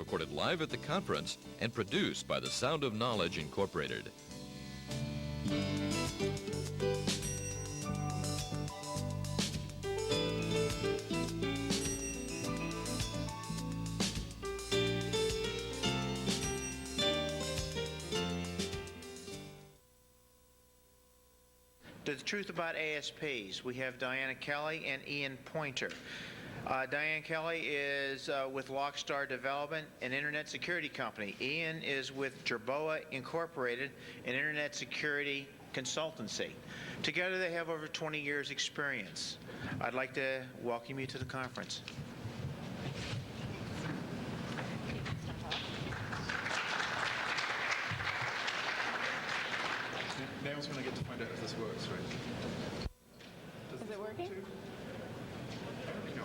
recorded live at the conference and produced by the Sound of Knowledge Incorporated. The truth about ASPs. We have Diana Kelley and Ian Poynter. Diane Kelley is with Lockstar Development, an internet security company. Ian is with Jerboa Incorporated, an internet security consultancy. Together they have over 20 years experience. I'd like to welcome you to the conference. Now I was going to get to find out if this works, right? Is it working? No.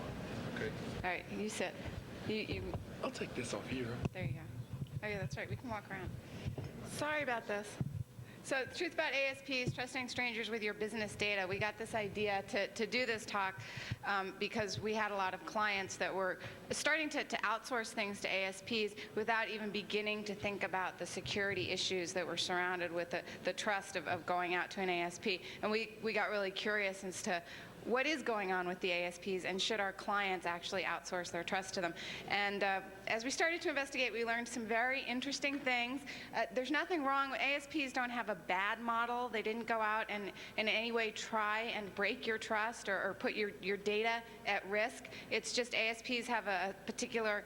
Okay. All right, you sit. I'll take this off here. There you go. Oh yeah, that's right. We can walk around. Sorry about this. So the truth about ASPs, trusting strangers with your business data. We got this idea to do this talk because we had a lot of clients that were starting to outsource things to ASPs without even beginning to think about the security issues that were surrounded with the trust of going out to an ASP. And we got really curious as to what is going on with the ASPs, and should our clients actually outsource their trust to them? And as we started to investigate, we learned some very interesting things. There's nothing wrong. ASPs don't have a bad model. They didn't go out and in any way try and break your trust or put your data at risk. It's just ASPs have a particular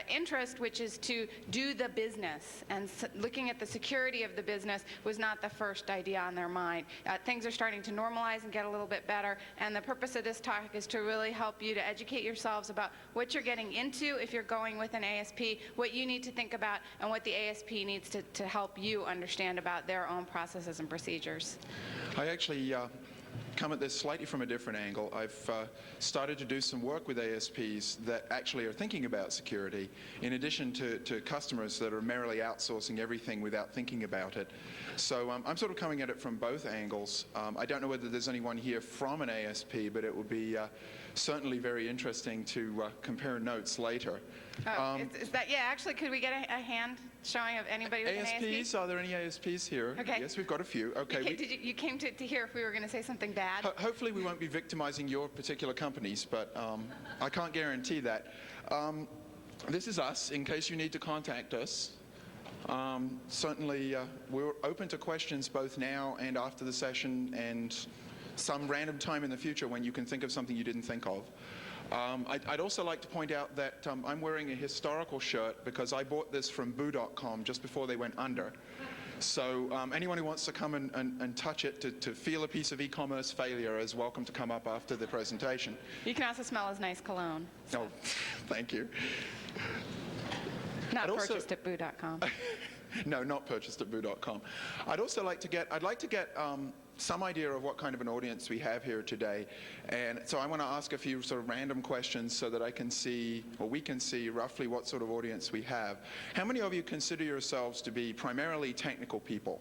interest, which is to do the business. And looking at the security of the business was not the first idea on their mind. Things are starting to normalize and get a little bit better. And the purpose of this talk is to really help you to educate yourselves about what you're getting into if you're going with an ASP, what you need to think about, and what the ASP needs to help you understand about their own processes and procedures. I actually come at this slightly from a different angle. I've started to do some work with ASPs that actually are thinking about security, in addition to customers that are merely outsourcing everything without thinking about it. So I'm sort of coming at it from both angles. I don't know whether there's anyone here from an ASP, but it would be certainly very interesting to compare notes later. Is that, yeah, actually, could we get a hand showing of anybody with ASPs, an ASP? are there any ASPs here? Okay. Yes, we've got a few. Okay. You came to hear if we were going to say something bad? Hopefully we won't be victimizing your particular companies, but I can't guarantee that. This is us, in case you need to contact us. Certainly, we're open to questions both now and after the session, and some random time in the future when you can think of something you didn't think of. I'd also like to point out that I'm wearing a historical shirt because I bought this from boo.com just before they went under. So anyone who wants to come and touch it to feel a piece of e-commerce failure is welcome to come up after the presentation. You can also smell his nice cologne. So. Oh, thank you. Not purchased at boo.com. No, not purchased at boo.com. I'd like to get some idea of what kind of an audience we have here today. And so I want to ask a few sort of random questions so that I can see, or we can see, roughly what sort of audience we have. How many of you consider yourselves to be primarily technical people?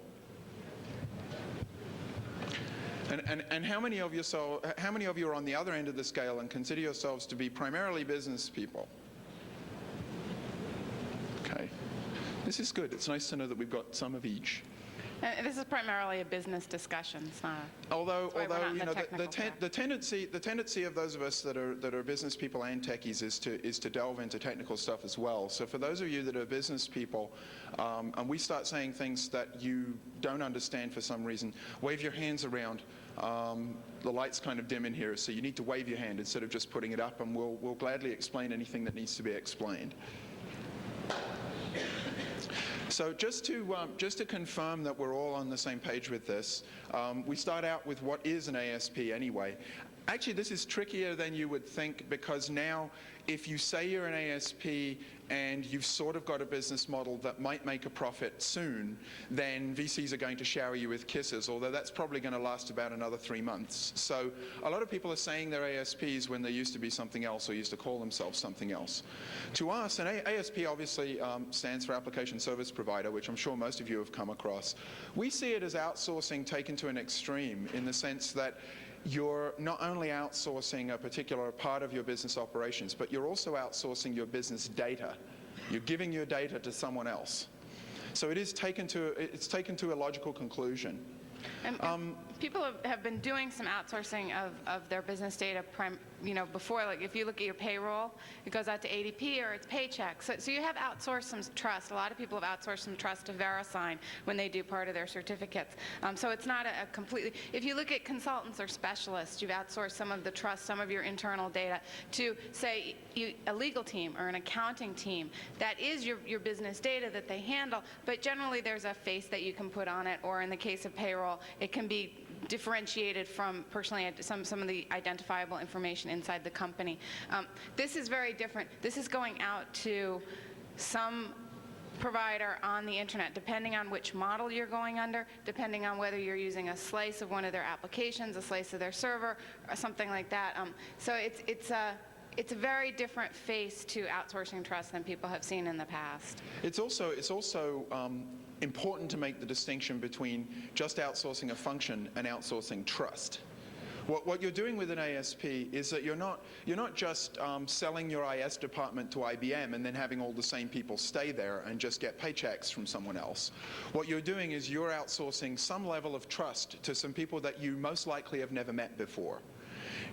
And how many of you are on the other end of the scale and consider yourselves to be primarily business people? Okay. This is good. It's nice to know that we've got some of each. And this is primarily a business discussion. It's not although you know, the tendency of those of us that are business people and techies is to delve into technical stuff as well. So for those of you that are business people, and we start saying things that you don't understand for some reason, wave your hands around. The light's kind of dim in here, so you need to wave your hand instead of just putting it up, and we'll gladly explain anything that needs to be explained. So just to confirm that we're all on the same page with this, we start out with what is an ASP anyway. Actually, this is trickier than you would think, because now if you say you're an ASP and you've sort of got a business model that might make a profit soon, then VCs are going to shower you with kisses, although that's probably going to last about another 3 months. So a lot of people are saying they're ASPs when they used to be something else or used to call themselves something else. To us, an ASP obviously stands for Application Service Provider, which I'm sure most of you have come across. We see it as outsourcing taken to an extreme, in the sense that you're not only outsourcing a particular part of your business operations, but you're also outsourcing your business data. You're giving your data to someone else. So it's taken to a logical conclusion. And people have been doing some outsourcing of their business data, before. Like if you look at your payroll, it goes out to ADP or it's Paycheck. So you have outsourced some trust. A lot of people have outsourced some trust to VeriSign when they do part of their certificates. So it's not a completely. If you look at consultants or specialists, you've outsourced some of the trust, some of your internal data to, say, a legal team or an accounting team. That is your business data that they handle, but generally there's a face that you can put on it, or in the case of payroll, it can be differentiated from personally some of the identifiable information inside the company. This is very different. This is going out to some provider on the internet, depending on which model you're going under, depending on whether you're using a slice of one of their applications, a slice of their server, or something like that. So it's a very different face to outsourcing trust than people have seen in the past. It's also important to make the distinction between just outsourcing a function and outsourcing trust. What you're doing with an ASP is that you're not just selling your IS department to IBM and then having all the same people stay there and just get paychecks from someone else. What you're doing is you're outsourcing some level of trust to some people that you most likely have never met before.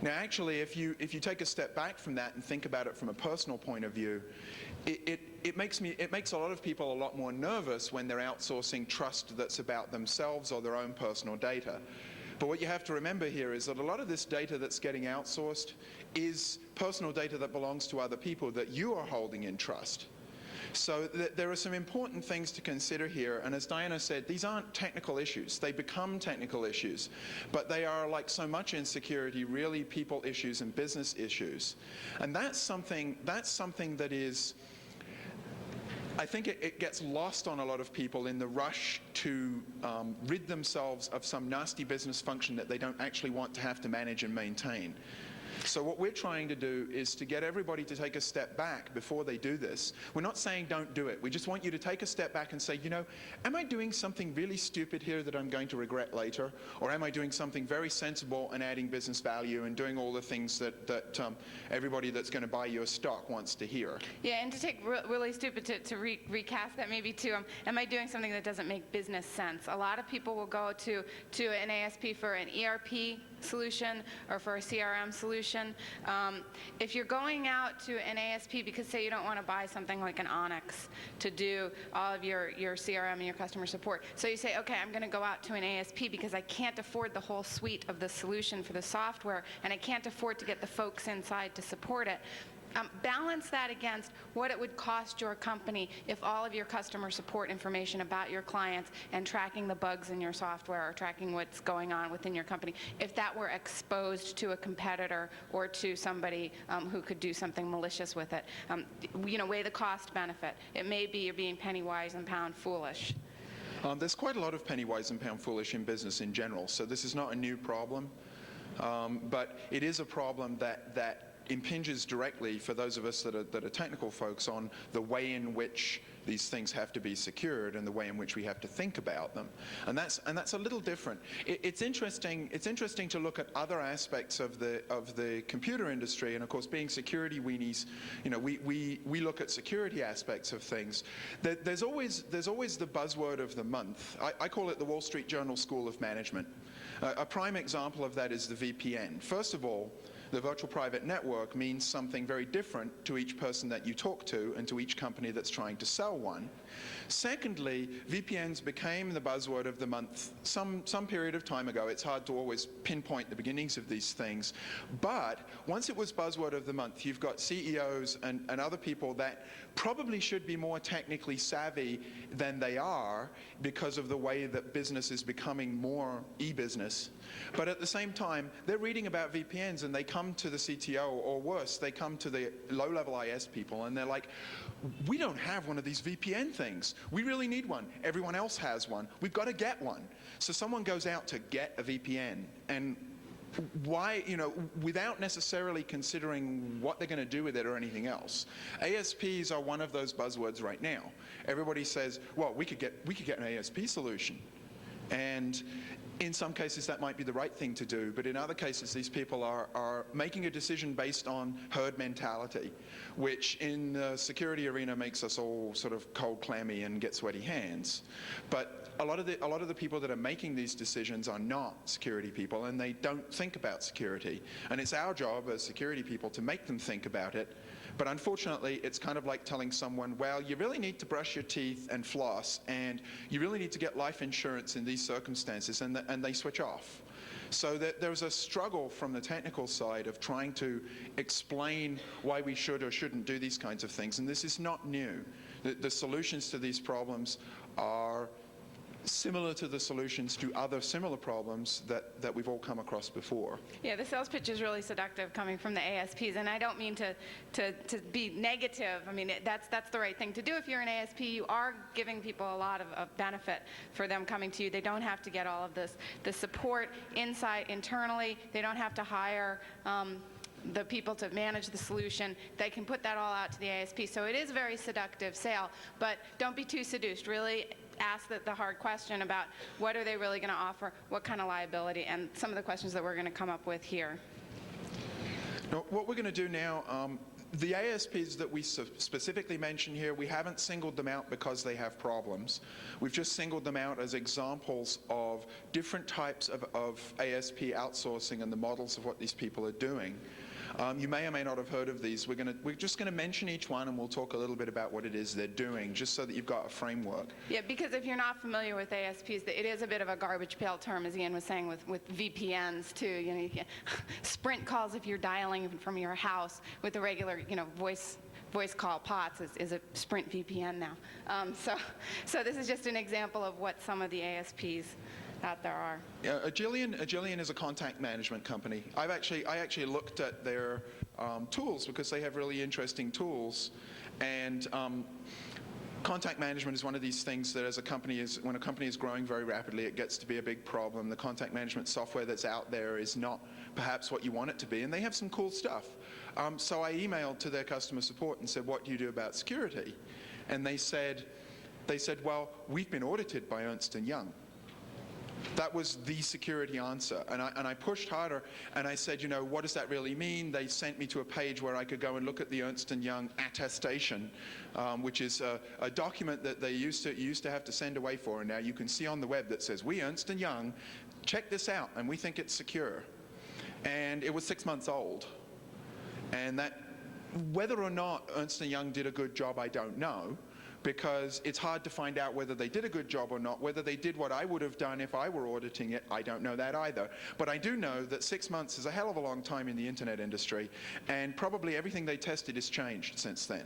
Now, actually, if you take a step back from that and think about it from a personal point of view, it makes a lot of people a lot more nervous when they're outsourcing trust that's about themselves or their own personal data. But what you have to remember here is that a lot of this data that's getting outsourced is personal data that belongs to other people that you are holding in trust. So there are some important things to consider here, and as Diana said, these aren't technical issues. They become technical issues, but they are, like so much in security, really people issues and business issues. And that's something that is, I think it gets lost on a lot of people in the rush to rid themselves of some nasty business function that they don't actually want to have to manage and maintain. So what we're trying to do is to get everybody to take a step back before they do this. We're not saying don't do it. We just want you to take a step back and say, you know, am I doing something really stupid here that I'm going to regret later? Or am I doing something very sensible and adding business value and doing all the things that everybody that's going to buy your stock wants to hear? Yeah, and to take really stupid to recast that maybe too, am I doing something that doesn't make business sense? A lot of people will go to an ASP for an ERP solution or for a CRM solution. If you're going out to an ASP because, say, you don't want to buy something like an Onyx to do all of your CRM and your customer support, so you say, okay, I'm going to go out to an ASP because I can't afford the whole suite of the solution for the software, and I can't afford to get the folks inside to support it. Balance that against what it would cost your company if all of your customer support information about your clients and tracking the bugs in your software or tracking what's going on within your company, if that were exposed to a competitor or to somebody who could do something malicious with it. Weigh the cost benefit. It may be you're being penny wise and pound foolish. There's quite a lot of penny wise and pound foolish in business in general, so this is not a new problem, but it is a problem that impinges directly, for those of us that are technical folks, on the way in which these things have to be secured and the way in which we have to think about them, and that's a little different. It's interesting to look at other aspects of the computer industry, and of course, being security weenies, we look at security aspects of things. There's always the buzzword of the month. I call it the Wall Street Journal School of Management. A prime example of that is the VPN. First of all, the virtual private network means something very different to each person that you talk to and to each company that's trying to sell one. Secondly, VPNs became the buzzword of the month some period of time ago. It's hard to always pinpoint the beginnings of these things. But once it was buzzword of the month, you've got CEOs and other people that probably should be more technically savvy than they are because of the way that business is becoming more e-business. But at the same time, they're reading about VPNs and they come to the CTO, or worse, they come to the low-level IS people and they're like, we don't have one of these VPN things. We really need one. Everyone else has one. We've got to get one. So someone goes out to get a VPN, and why, without necessarily considering what they're going to do with it or anything else. ASPs are one of those buzzwords right now. Everybody says, well, we could get an ASP solution. And In some cases, that might be the right thing to do, but in other cases, these people are making a decision based on herd mentality, which in the security arena makes us all sort of cold, clammy, and get sweaty hands. But a lot of the people that are making these decisions are not security people, and they don't think about security. And it's our job as security people to make them think about it. But unfortunately, it's kind of like telling someone, well, you really need to brush your teeth and floss, and you really need to get life insurance in these circumstances, and they switch off. So there's a struggle from the technical side of trying to explain why we should or shouldn't do these kinds of things, and this is not new. The solutions to these problems are similar to the solutions to other similar problems that we've all come across before. Yeah, the sales pitch is really seductive coming from the ASPs, and I don't mean to be negative. I mean, that's the right thing to do. If you're an ASP, you are giving people a lot of benefit for them coming to you. They don't have to get all of the support internally. They don't have to hire the people to manage the solution. They can put that all out to the ASP. So it is a very seductive sale, but don't be too seduced. Really ask the hard question about what are they really going to offer, what kind of liability, and some of the questions that we're going to come up with here. Now, what we're going to do now, the ASPs that we specifically mention here, we haven't singled them out because they have problems. We've just singled them out as examples of different types of ASP outsourcing and the models of what these people are doing. You may or may not have heard of these. We're just going to mention each one, and we'll talk a little bit about what it is they're doing, just so that you've got a framework. Yeah, because if you're not familiar with ASPs, it is a bit of a garbage pail term, as Ian was saying, with VPNs too. You know, you can, Sprint calls if you're dialing from your house with a regular, voice call POTS is a Sprint VPN now. So this is just an example of what some of the ASPs out there are. Yeah, Agilion is a contact management company. I actually looked at their tools because they have really interesting tools, and contact management is one of these things that when a company is growing very rapidly, it gets to be a big problem. The contact management software that's out there is not perhaps what you want it to be, and they have some cool stuff. So I emailed to their customer support and said, what do you do about security? And they said, well, we've been audited by Ernst & Young. That was the security answer. And I pushed harder, and I said, what does that really mean? They sent me to a page where I could go and look at the Ernst & Young attestation, which is a document that they used to have to send away for. And now you can see on the web that says, we, Ernst & Young, check this out, and we think it's secure. And it was 6 months old. And whether or not Ernst & Young did a good job, I don't know, because it's hard to find out whether they did a good job or not. Whether they did what I would have done if I were auditing it, I don't know that either. But I do know that 6 months is a hell of a long time in the internet industry, and probably everything they tested has changed since then.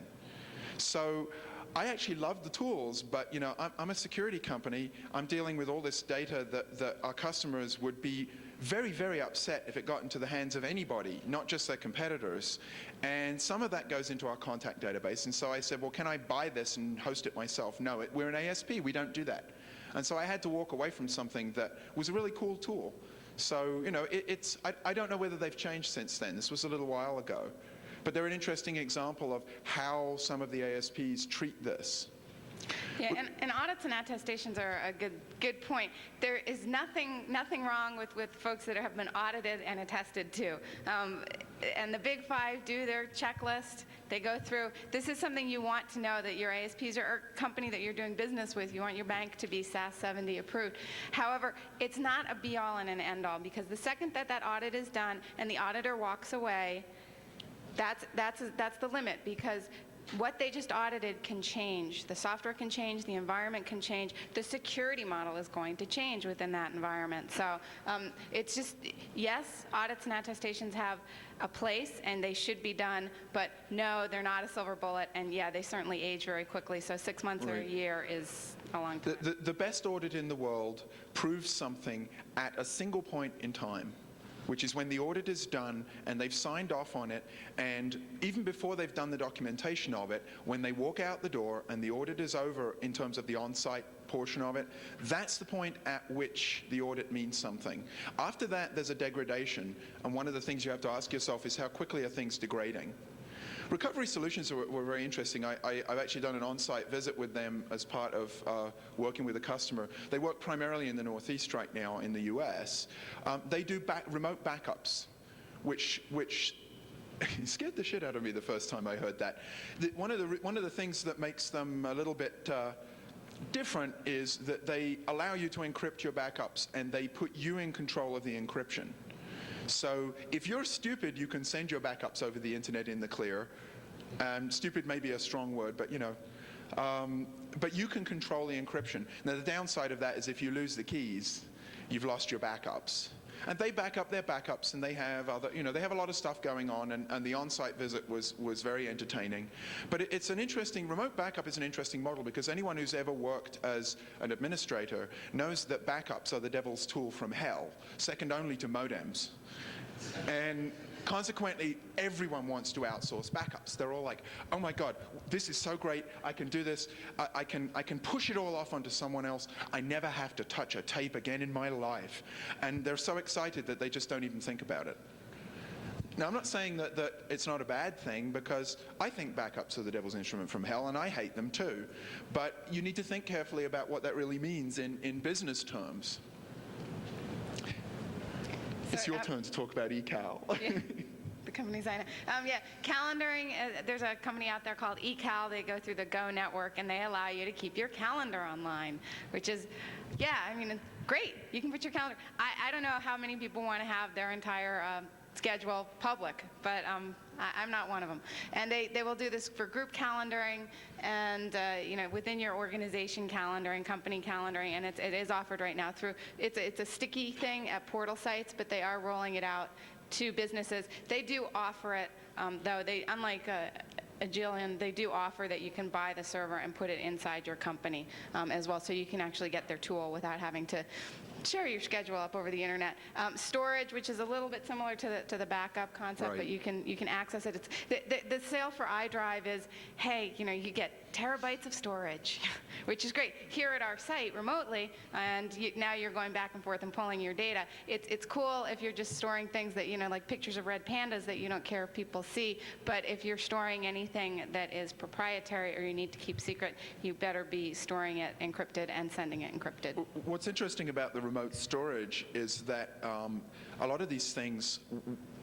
So I actually love the tools, but I'm a security company. I'm dealing with all this data that our customers would be very, very upset if it got into the hands of anybody, not just their competitors. And some of that goes into our contact database. And so I said, well, can I buy this and host it myself? No, we're an ASP. We don't do that. And so I had to walk away from something that was a really cool tool. So, I don't know whether they've changed since then. This was a little while ago. But they're an interesting example of how some of the ASPs treat this. Yeah, and audits and attestations are a good point. There is nothing wrong with folks that have been audited and attested to. And the Big Five do their checklist. They go through. This is something you want to know, that your ASPs or company that you're doing business with, you want your bank to be SAS 70 approved. However, it's not a be-all and an end-all, because the second that audit is done and the auditor walks away, that's the limit, because what they just audited can change. The software can change, the environment can change, the security model is going to change within that environment. So it's just, yes, audits and attestations have a place and they should be done, but no, they're not a silver bullet, and yeah, they certainly age very quickly, so 6 months or a year is a long time. The best audit in the world proves something at a single point in time, which is when the audit is done and they've signed off on it, and even before they've done the documentation of it, when they walk out the door and the audit is over in terms of the on-site portion of it, that's the point at which the audit means something. After that, there's a degradation, and one of the things you have to ask yourself is, how quickly are things degrading? Recovery Solutions were very interesting. I've actually done an on-site visit with them as part of working with a customer. They work primarily in the Northeast right now in the US. They do remote backups, which scared the shit out of me the first time I heard that. One of the things that makes them a little bit different is that they allow you to encrypt your backups, and they put you in control of the encryption. So if you're stupid, you can send your backups over the internet in the clear. Stupid may be a strong word, but you know. But you can control the encryption. Now the downside of that is if you lose the keys, you've lost your backups. And they back up their backups, and they have other, you know, they have a lot of stuff going on, and the on-site visit was very entertaining. But it's an interesting, remote backup is an interesting model, because anyone who's ever worked as an administrator knows that backups are the devil's tool from hell, second only to modems. And consequently, everyone wants to outsource backups. They're all like, oh my God, this is so great, I can do this, I can push it all off onto someone else, I never have to touch a tape again in my life. And they're so excited that they just don't even think about it. Now, I'm not saying that it's not a bad thing, because I think backups are the devil's instrument from hell, and I hate them too. But you need to think carefully about what that really means in business terms. It's your turn to talk about eCal. Yeah, the companies I know. Yeah, calendaring, there's a company out there called eCal. They go through the Go network, and they allow you to keep your calendar online, which is, yeah, I mean, it's great. You can put your calendar. I don't know how many people want to have their entire schedule public, but I'm not one of them. And they will do this for group calendaring and you know, within your organization calendaring, company calendaring, and it is offered right now through, it's a sticky thing at portal sites, but they are rolling it out to businesses. They do offer it, though, unlike Agilion, they do offer that you can buy the server and put it inside your company as well, so you can actually get their tool without having to share your schedule up over the internet. Storage, which is a little bit similar to the backup concept, right. but you can access it. The sale for iDrive is, hey, you know, you get terabytes of storage, which is great here at our site remotely, and now you're going back and forth and pulling your data. It's cool if you're just storing things that, you know, like pictures of red pandas that you don't care if people see, but if you're storing anything that is proprietary or you need to keep secret, you better be storing it encrypted and sending it encrypted. What's interesting about the remote storage is that a lot of these things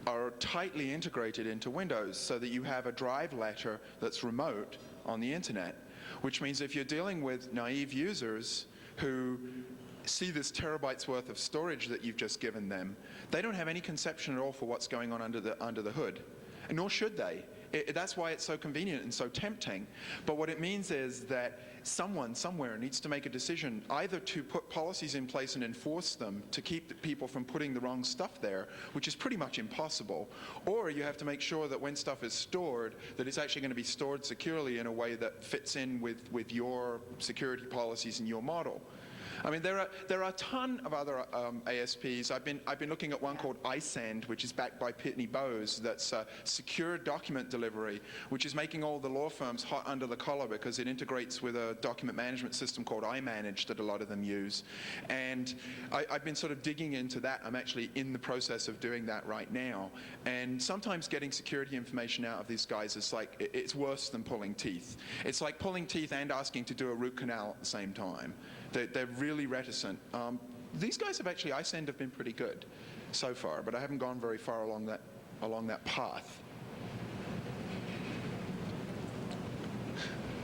are tightly integrated into Windows, so that you have a drive letter that's remote on the internet, which means if you're dealing with naive users who see this terabytes worth of storage that you've just given them, they don't have any conception at all for what's going on under the hood, and nor should they. That's why it's so convenient and so tempting. But what it means is that someone somewhere needs to make a decision, either to put policies in place and enforce them to keep the people from putting the wrong stuff there, which is pretty much impossible, or you have to make sure that when stuff is stored, that it's actually going to be stored securely in a way that fits in with your security policies and your model. I mean, there are a ton of other ASPs. I've been looking at one called iSend, which is backed by Pitney Bowes. That's secure document delivery, which is making all the law firms hot under the collar because it integrates with a document management system called iManage that a lot of them use. And I've been sort of digging into that. I'm actually in the process of doing that right now. And sometimes getting security information out of these guys is like, it's worse than pulling teeth. It's like pulling teeth and asking to do a root canal at the same time. They're really reticent. These guys have actually, iSend have been pretty good so far, but I haven't gone very far along that path.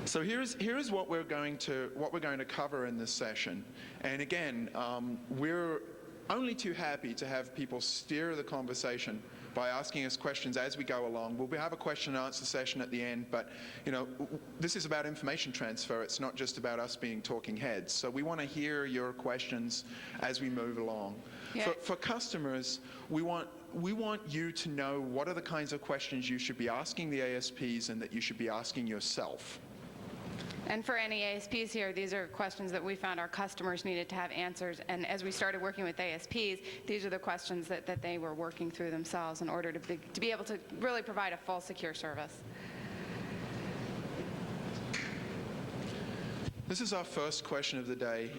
So here's what we're going to cover in this session. And again, we're only too happy to have people steer the conversation by asking us questions as we go along. We'll have a question and answer session at the end, but you know, this is about information transfer. It's not just about us being talking heads. So we want to hear your questions as we move along. Yeah. For customers, we want you to know what are the kinds of questions you should be asking the ASPs and that you should be asking yourself. And for any ASPs here, these are questions that we found our customers needed to have answers. And as we started working with ASPs, these are the questions that they were working through themselves in order to be able to really provide a full secure service. This is our first question of the day.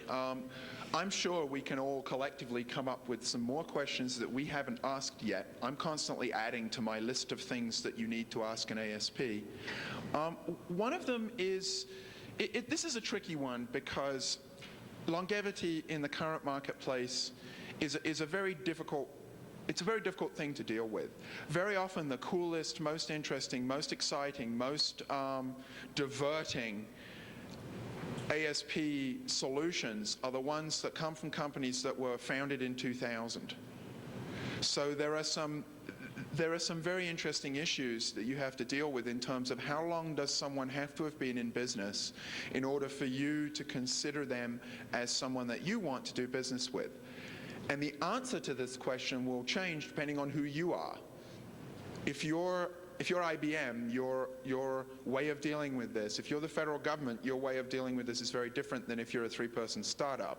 I'm sure we can all collectively come up with some more questions that we haven't asked yet. I'm constantly adding to my list of things that you need to ask an ASP. One of them is, this is a tricky one because longevity in the current marketplace is a very difficult thing to deal with. Very often the coolest, most interesting, most exciting, most diverting ASP solutions are the ones that come from companies that were founded in 2000. So there are some very interesting issues that you have to deal with in terms of how long does someone have to have been in business in order for you to consider them as someone that you want to do business with. And the answer to this question will change depending on who you are. If you're IBM, your way of dealing with this, if you're the federal government, your way of dealing with this is very different than if you're a 3-person startup.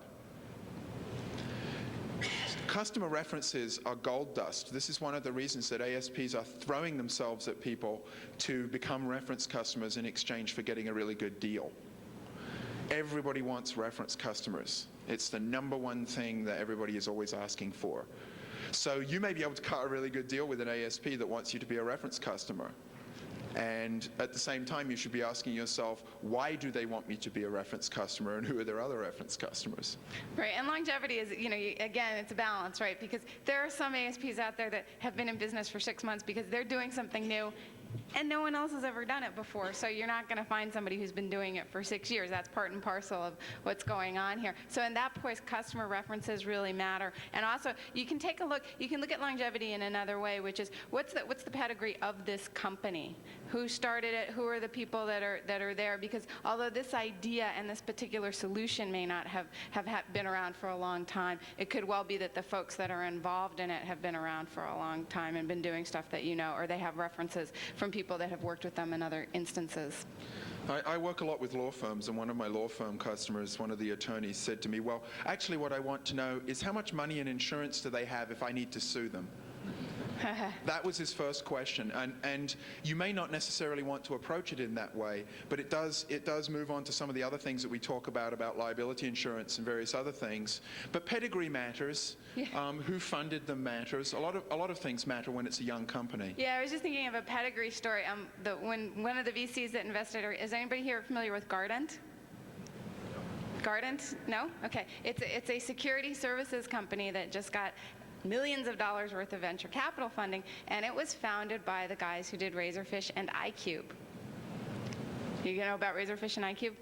Customer references are gold dust. This is one of the reasons that ASPs are throwing themselves at people to become reference customers in exchange for getting a really good deal. Everybody wants reference customers. It's the #1 thing that everybody is always asking for. So you may be able to cut a really good deal with an ASP that wants you to be a reference customer. And at the same time, you should be asking yourself, why do they want me to be a reference customer, and who are their other reference customers? Right, and longevity is, again, it's a balance, right? Because there are some ASPs out there that have been in business for 6 months because they're doing something new, and no one else has ever done it before. So you're not going to find somebody who's been doing it for 6 years. That's part and parcel of what's going on here. So in that point, customer references really matter. And also, you can take a look. You can look at longevity in another way, which is what's the pedigree of this company? Who started it? Who are the people that are there? Because although this idea and this particular solution may not have been around for a long time, it could well be that the folks that are involved in it have been around for a long time and been doing stuff that you know, or they have references from people that have worked with them in other instances. I work a lot with law firms, and one of my law firm customers, one of the attorneys, said to me, well, actually what I want to know is how much money and insurance do they have if I need to sue them? That was his first question, and you may not necessarily want to approach it in that way, but it does move on to some of the other things that we talk about liability insurance and various other things. But pedigree matters. Yeah. Who funded them matters. A lot of things matter when it's a young company. Yeah, I was just thinking of a pedigree story. When one of the VCs that invested, is anybody here familiar with Gardent? Gardent? No? Okay. It's a security services company that just got millions of dollars worth of venture capital funding, and it was founded by the guys who did Razorfish and iCube. You know about Razorfish and iCube?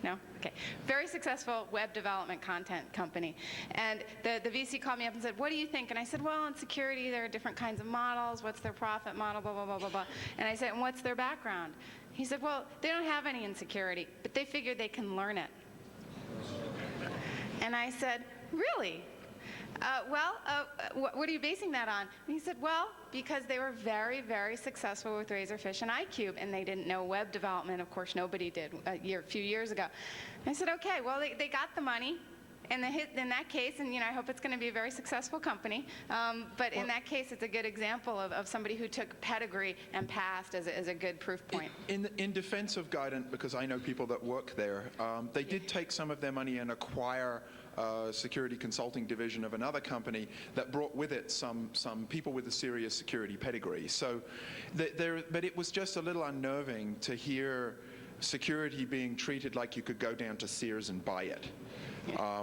No? Okay. Very successful web development content company. And the VC called me up and said, what do you think? And I said, well, in security, there are different kinds of models. What's their profit model, blah, blah, blah, blah, blah. And I said, and what's their background? He said, well, they don't have any in security, but they figured they can learn it. And I said, really? What are you basing that on? And he said, well, because they were very, very successful with Razorfish and iCube, and they didn't know web development. Of course, nobody did a few years ago. And I said, okay, well, they got the money. In that case, and I hope it's going to be a very successful company, but in that case, it's a good example of somebody who took pedigree and passed as a good proof point. In defense of Guidant, because I know people that work there, they did take some of their money and acquire security consulting division of another company that brought with it some people with a serious security pedigree. So, but it was just a little unnerving to hear security being treated like you could go down to Sears and buy it.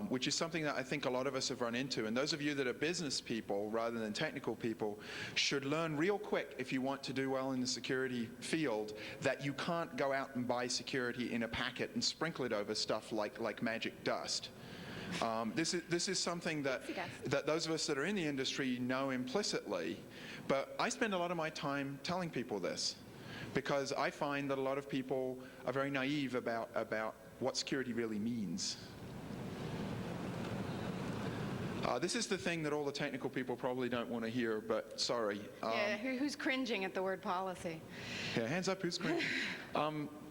Which is something that I think a lot of us have run into. And those of you that are business people rather than technical people should learn real quick, if you want to do well in the security field, that you can't go out and buy security in a packet and sprinkle it over stuff like magic dust. This is something that those of us that are in the industry know implicitly, but I spend a lot of my time telling people this, because I find that a lot of people are very naive about what security really means. This is the thing that all the technical people probably don't want to hear, but sorry. Yeah, who's cringing at the word policy? Yeah, hands up, who's cringing?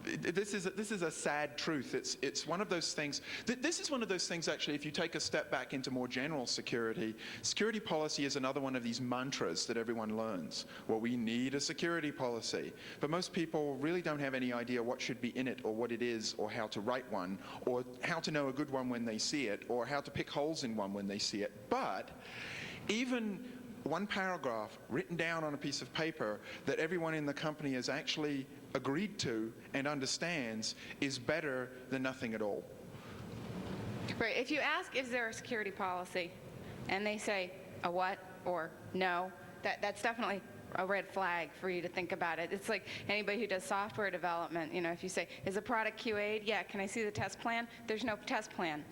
this is a sad truth. It's one of those things. This is one of those things, actually, if you take a step back into more general security, security policy is another one of these mantras that everyone learns. Well, we need a security policy. But most people really don't have any idea what should be in it, or what it is, or how to write one, or how to know a good one when they see it, or how to pick holes in one when they see it. But even one paragraph written down on a piece of paper that everyone in the company has actually agreed to and understands is better than nothing at all. Right. If you ask, is there a security policy, and they say a what or no, that's definitely a red flag for you to think about it. It's like anybody who does software development, if you say, is a product QA'd? Yeah, can I see the test plan? There's no test plan.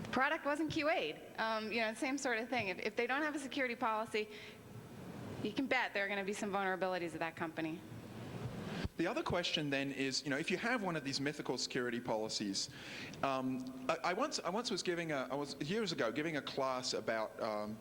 The product wasn't QA'd. Same sort of thing. If they don't have a security policy, you can bet there are going to be some vulnerabilities at that company. The other question then is, if you have one of these mythical security policies, I once was years ago giving a class about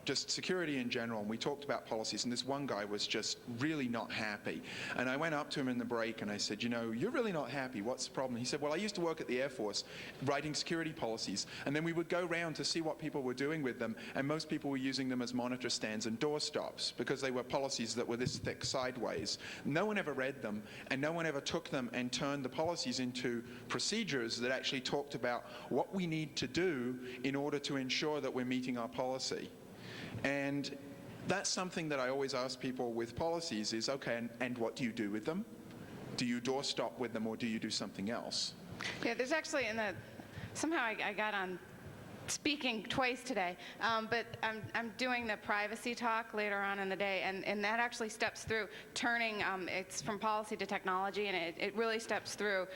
just security in general, and we talked about policies, and this one guy was just really not happy. And I went up to him in the break and I said, you're really not happy. What's the problem? He said, well, I used to work at the Air Force writing security policies, and then we would go around to see what people were doing with them, and most people were using them as monitor stands and door stops because they were policies that were this thick sideways. No one ever read them, and no one ever took them and turned the policies into procedures that actually talked about what we need to do in order to ensure that we're meeting our policy. And that's something that I always ask people with policies is, okay, and what do you do with them? Do you doorstop with them, or do you do something else? Yeah, there's actually somehow I got on speaking twice today, but I'm doing the privacy talk later on in the day, and that actually steps through turning, it's from policy to technology, and it really steps through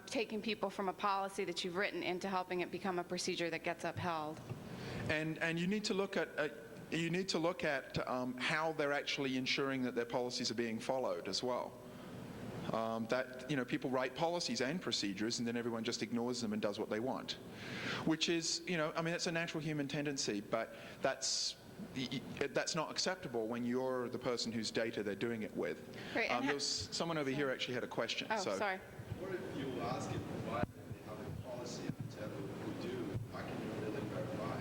taking people from a policy that you've written into helping it become a procedure that gets upheld. And you need to look at how they're actually ensuring that their policies are being followed as well. People write policies and procedures, and then everyone just ignores them and does what they want, which is, it's a natural human tendency, but that's not acceptable when you're the person whose data they're doing it with. Right, there was someone over here actually had a question. Oh, so. Sorry. What if you ask a provider if they have a policy and tell them what we do? How can you really verify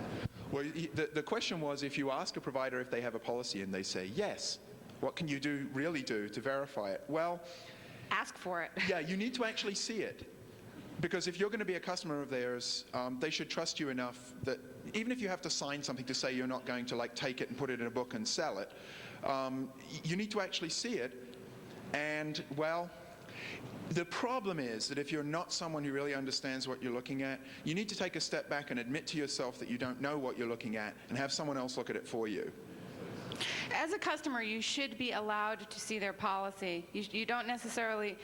it? Well, the question was, if you ask a provider if they have a policy and they say yes, what can you really do to verify it? Well, ask for it. Yeah, you need to actually see it. Because if you're going to be a customer of theirs, they should trust you enough that even if you have to sign something to say you're not going to take it and put it in a book and sell it, you need to actually see it. And, well, the problem is that if you're not someone who really understands what you're looking at, you need to take a step back and admit to yourself that you don't know what you're looking at and have someone else look at it for you. As a customer, you should be allowed to see their policy. You don't necessarily,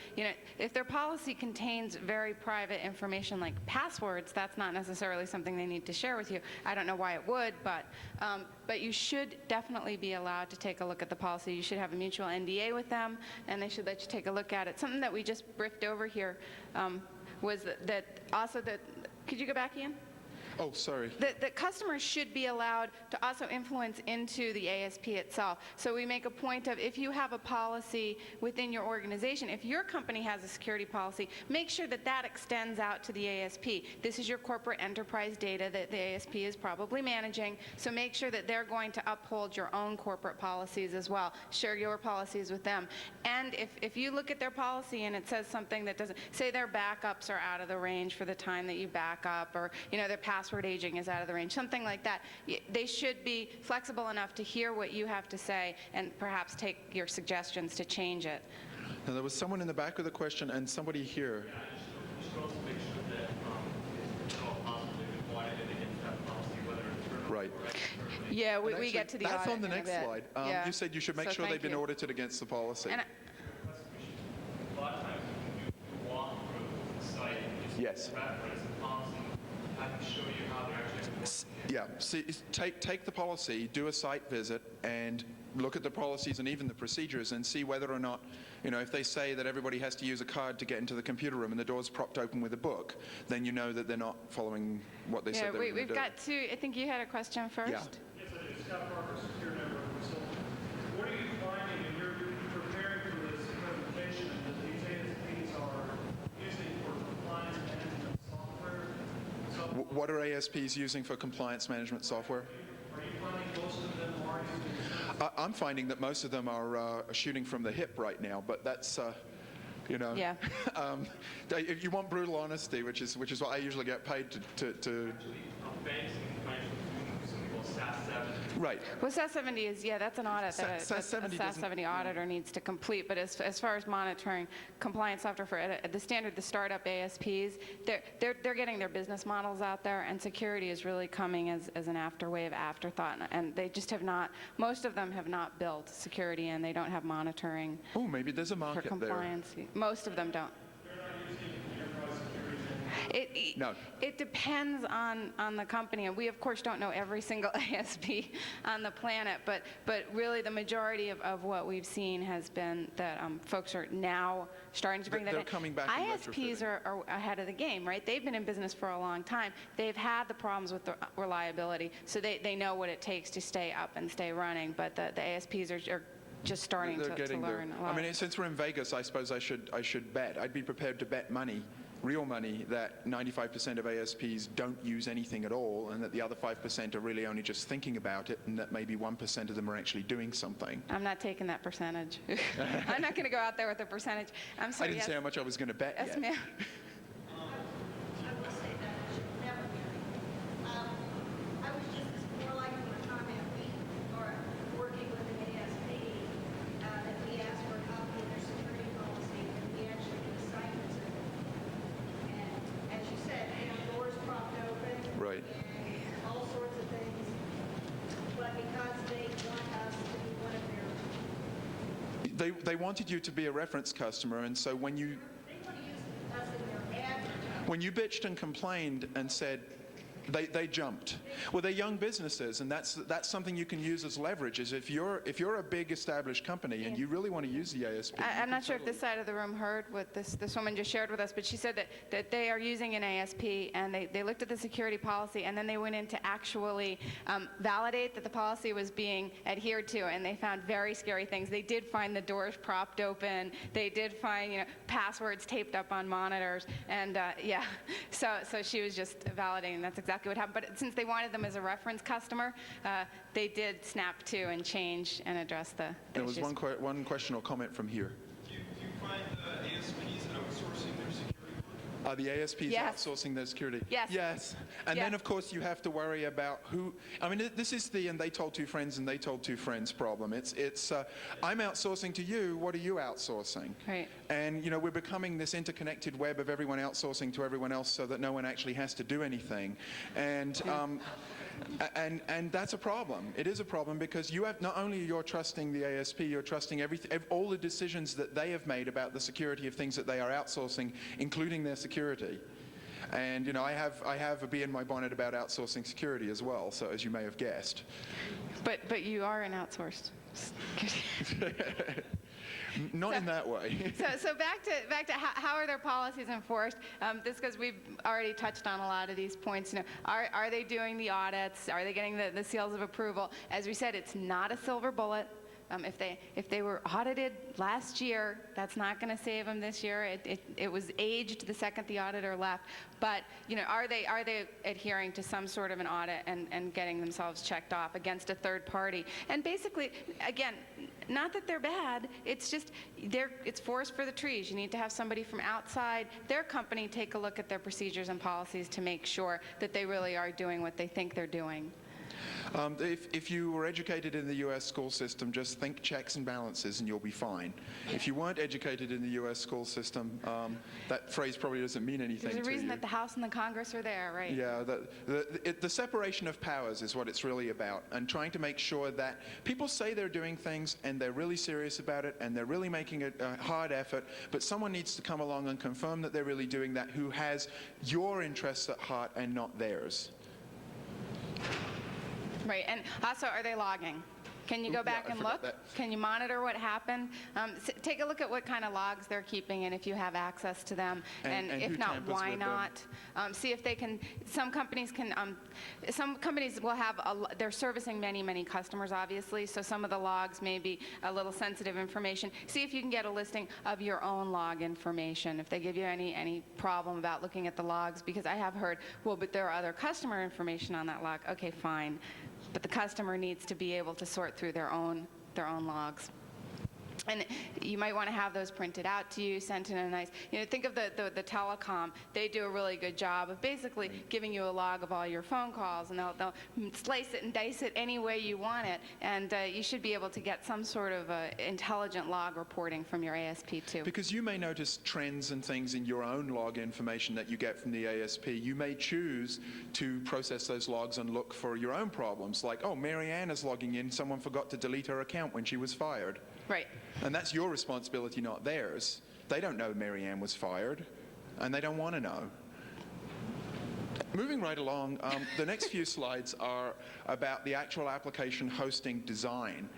if their policy contains very private information like passwords, that's not necessarily something they need to share with you. I don't know why it would, but you should definitely be allowed to take a look at the policy. You should have a mutual NDA with them, and they should let you take a look at it. Something that we just briefed over here was could you go back, Ian? Oh, sorry. The customers should be allowed to also influence into the ASP itself. So we make a point of, if you have a policy within your organization, if your company has a security policy, make sure that that extends out to the ASP. This is your corporate enterprise data that the ASP is probably managing, so make sure that they're going to uphold your own corporate policies as well. Share your policies with them. And if you look at their policy and it says something that doesn't, say their backups are out of the range for the time that you back up, or their password aging is out of the range, something like that. They should be flexible enough to hear what you have to say and perhaps take your suggestions to change it. Now, there was someone in the back with a question and somebody here. Right. Yeah, we Actually, get to the that's audit on the in a next bit. slide. Yeah. You said you should make So sure they've been thank you. audited against the policy. And A lot of times when you walk through the site and just Yes. reference the policy, have them show you how they're actually enforcing it. Yeah, see, take the policy, do a site visit, and look at the policies and even the procedures and see whether or not, if they say that everybody has to use a card to get into the computer room and the door's propped open with a book, then you know that they're not following what they said they were going to do. we've got two. I think you had a question first. Yeah. Yes, I do. Scott Parker, Secure Network Consultant. What are you finding, and you're preparing for this presentation, that these ASPs are using What are ASPs using for compliance management software? Are you finding most of them are using? I'm finding that most of them are shooting from the hip right now, but that's, you know. Yeah. If you want brutal honesty, which is what I usually get paid to Banks and financial institutions, something called SAS 7. right. Well, SAS 70 is, yeah, that's an audit that SAS 70 a SAS doesn't- 70 auditor needs to complete. But as far as monitoring compliance software for the standard, the startup ASPs, they're getting their business models out there, and security is really coming as an afterwave, afterthought. And they just have not, most of them have not built security, and they don't have monitoring Oh, maybe there's a for market there. compliance. Most of them don't. No. It depends on the company, and we of course don't know every single ASP on the planet, but really the majority of what we've seen has been that folks are now starting to bring that They're in. coming back and ISPs retrofitting. are ahead of the game, right? They've been in business for a long time. They've had the problems with the reliability, so they know what it takes to stay up and stay running, but the ASPs are just starting They're to getting there. learn a lot. I mean, since we're in Vegas, I suppose I should bet. I'd be prepared to bet money, real money, that 95% of ASPs don't use anything at all, and that the other 5% are really only just thinking about it, and that maybe 1% of them are actually doing something. I'm not taking that percentage. I'm not going to go out there with a percentage. I'm I sorry. didn't yes. say how much I was going to bet Yes, yet. ma'am. I will say that it should never vary. I was just more like your comment, we are working with an ASP, that we ask for a copy of their security policy, and we actually do assignments of it. And as you said, they have doors propped open. Right. And all sorts of things. But because they want us to be one of their, They wanted you to be a reference customer, and so when you they want to use us in their advertising. When you bitched and complained and said, they jumped. Well, they're young businesses, and that's something you can use as leverage. Is if you're a big established company and you really want to use the ASP. I'm not sure if this side of the room heard what this woman just shared with us, but she said that they are using an ASP, and they looked at the security policy, and then they went in to actually validate that the policy was being adhered to, and they found very scary things. They did find the doors propped open. They did find passwords taped up on monitors, and yeah. So she was just validating that's exactly what happened. But since they wanted them as a reference customer, they did snap to and change and address the There was issues. one question or comment from here. Do you find ASPs outsourcing their security work? Are the ASPs Yes. outsourcing their security? Yes. Yes. And Yeah. then, of course, you have to worry about who. I mean, this is the and they told two friends and they told two friends problem. It's I'm outsourcing to you. What are you outsourcing? Right. And we're becoming this interconnected web of everyone outsourcing to everyone else, so that no one actually has to do anything. And and that's a problem. It is a problem because you have not only you're trusting the ASP, you're trusting all the decisions that they have made about the security of things that they are outsourcing, including their security. And I have a bee in my bonnet about outsourcing security as well. So as you may have guessed. But you are an outsourced. Not in that way. So back to how are their policies enforced? This because we've already touched on a lot of these points. Are they doing the audits? Are they getting the seals of approval? As we said, it's not a silver bullet. If they were audited last year, that's not going to save them this year. It was aged the second the auditor left. But are they adhering to some sort of an audit and getting themselves checked off against a third party? And basically, again, not that they're bad. It's just it's forest for the trees. You need to have somebody from outside their company take a look at their procedures and policies to make sure that they really are doing what they think they're doing. If you were educated in the U.S. school system, just think checks and balances and you'll be fine. If you weren't educated in the U.S. school system, that phrase probably doesn't mean anything to you. There's a reason that the House and the Congress are there, right? Yeah, the separation of powers is what it's really about, and trying to make sure that people say they're doing things and they're really serious about it and they're really making a hard effort, but someone needs to come along and confirm that they're really doing that who has your interests at heart and not theirs. Right, and also, are they logging? Can you Oop, go yeah, back I and forgot look? that. Can you monitor what happened? Take a look at what kind of logs they're keeping and if you have access to them. And if who not, tampers why with them. not? See if they can, some companies will have, they're servicing many, many customers, obviously, so some of the logs may be a little sensitive information. See if you can get a listing of your own log information, if they give you any problem about looking at the logs, because I have heard, well, but there are other customer information on that log. Okay, fine. But the customer needs to be able to sort through their own logs. And you might want to have those printed out to you, sent in a nice, think of the telecom. They do a really good job of basically giving you a log of all your phone calls, and they'll slice it and dice it any way you want it. And you should be able to get some sort of intelligent log reporting from your ASP too. Because you may notice trends and things in your own log information that you get from the ASP. You may choose to process those logs and look for your own problems, like, oh, Mary Ann is logging in, someone forgot to delete her account when she was fired. Right. And that's your responsibility, not theirs. They don't know Mary Ann was fired, and they don't want to know. Moving right along, the next few slides are about the actual application hosting design.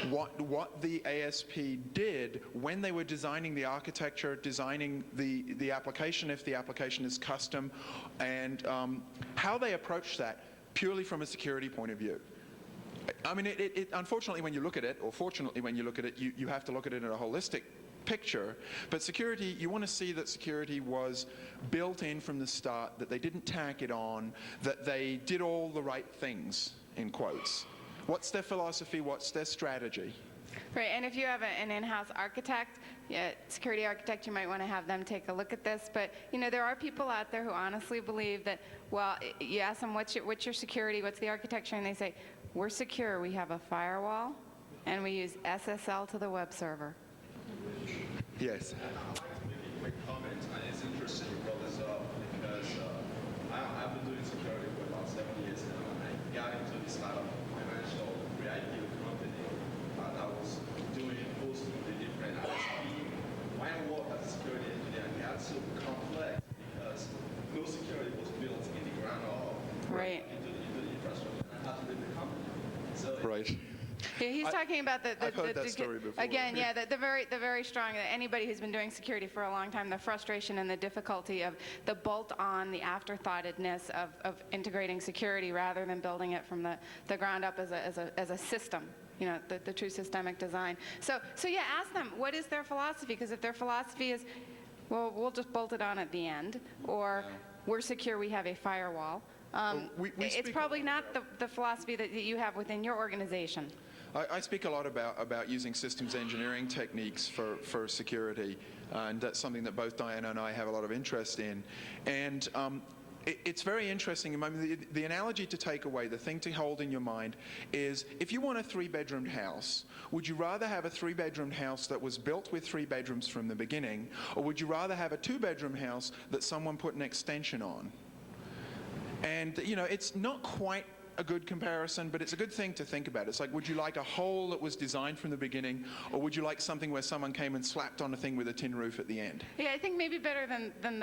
What the ASP did when they were designing the architecture, designing the application if the application is custom, and how they approach that purely from a security point of view. I mean, unfortunately, when you look at it, or fortunately, when you look at it, you have to look at it in a holistic picture. But security, you want to see that security was built in from the start, that they didn't tack it on, that they did all the right things, in quotes. What's their philosophy? What's their strategy? Right, and if you have an in-house architect, security architect, you might want to have them take a look at this. But there are people out there who honestly believe that, well, you ask them what's your security, what's the architecture, and they say, we're secure. We have a firewall, and we use SSL to the web server. Yes. I'd like to make a quick comment. It's interesting you brought this up because I've been doing security for about 7 years now, and I got into this kind of financial pre-IPO company that was doing hosting the different ISP. My work as a security engineer got so complex because no security was built in the ground up Right. into the infrastructure. I had to leave the company. So Right. Yeah, he's talking about I've heard that story before. Again, yeah, the very strong. Anybody who's been doing security for a long time, the frustration and the difficulty of the bolt-on, the afterthoughtedness of integrating security rather than building it from the ground up as a system. The true systemic design. So yeah, ask them what is their philosophy, because if their philosophy is, well, we'll just bolt it on at the end, or we're secure, we have a firewall. It's probably not the philosophy that you have within your organization. I speak a lot about using systems engineering techniques for security, and that's something that both Diana and I have a lot of interest in. And it's very interesting. I mean, the analogy to take away, the thing to hold in your mind is, if you want a 3-bedroomed house, would you rather have a 3-bedroomed house that was built with 3 bedrooms from the beginning, or would you rather have a 2-bedroom house that someone put an extension on? And, it's not quite a good comparison, but it's a good thing to think about. It's like, would you like a hole that was designed from the beginning, or would you like something where someone came and slapped on a thing with a tin roof at the end? Yeah, I think maybe better than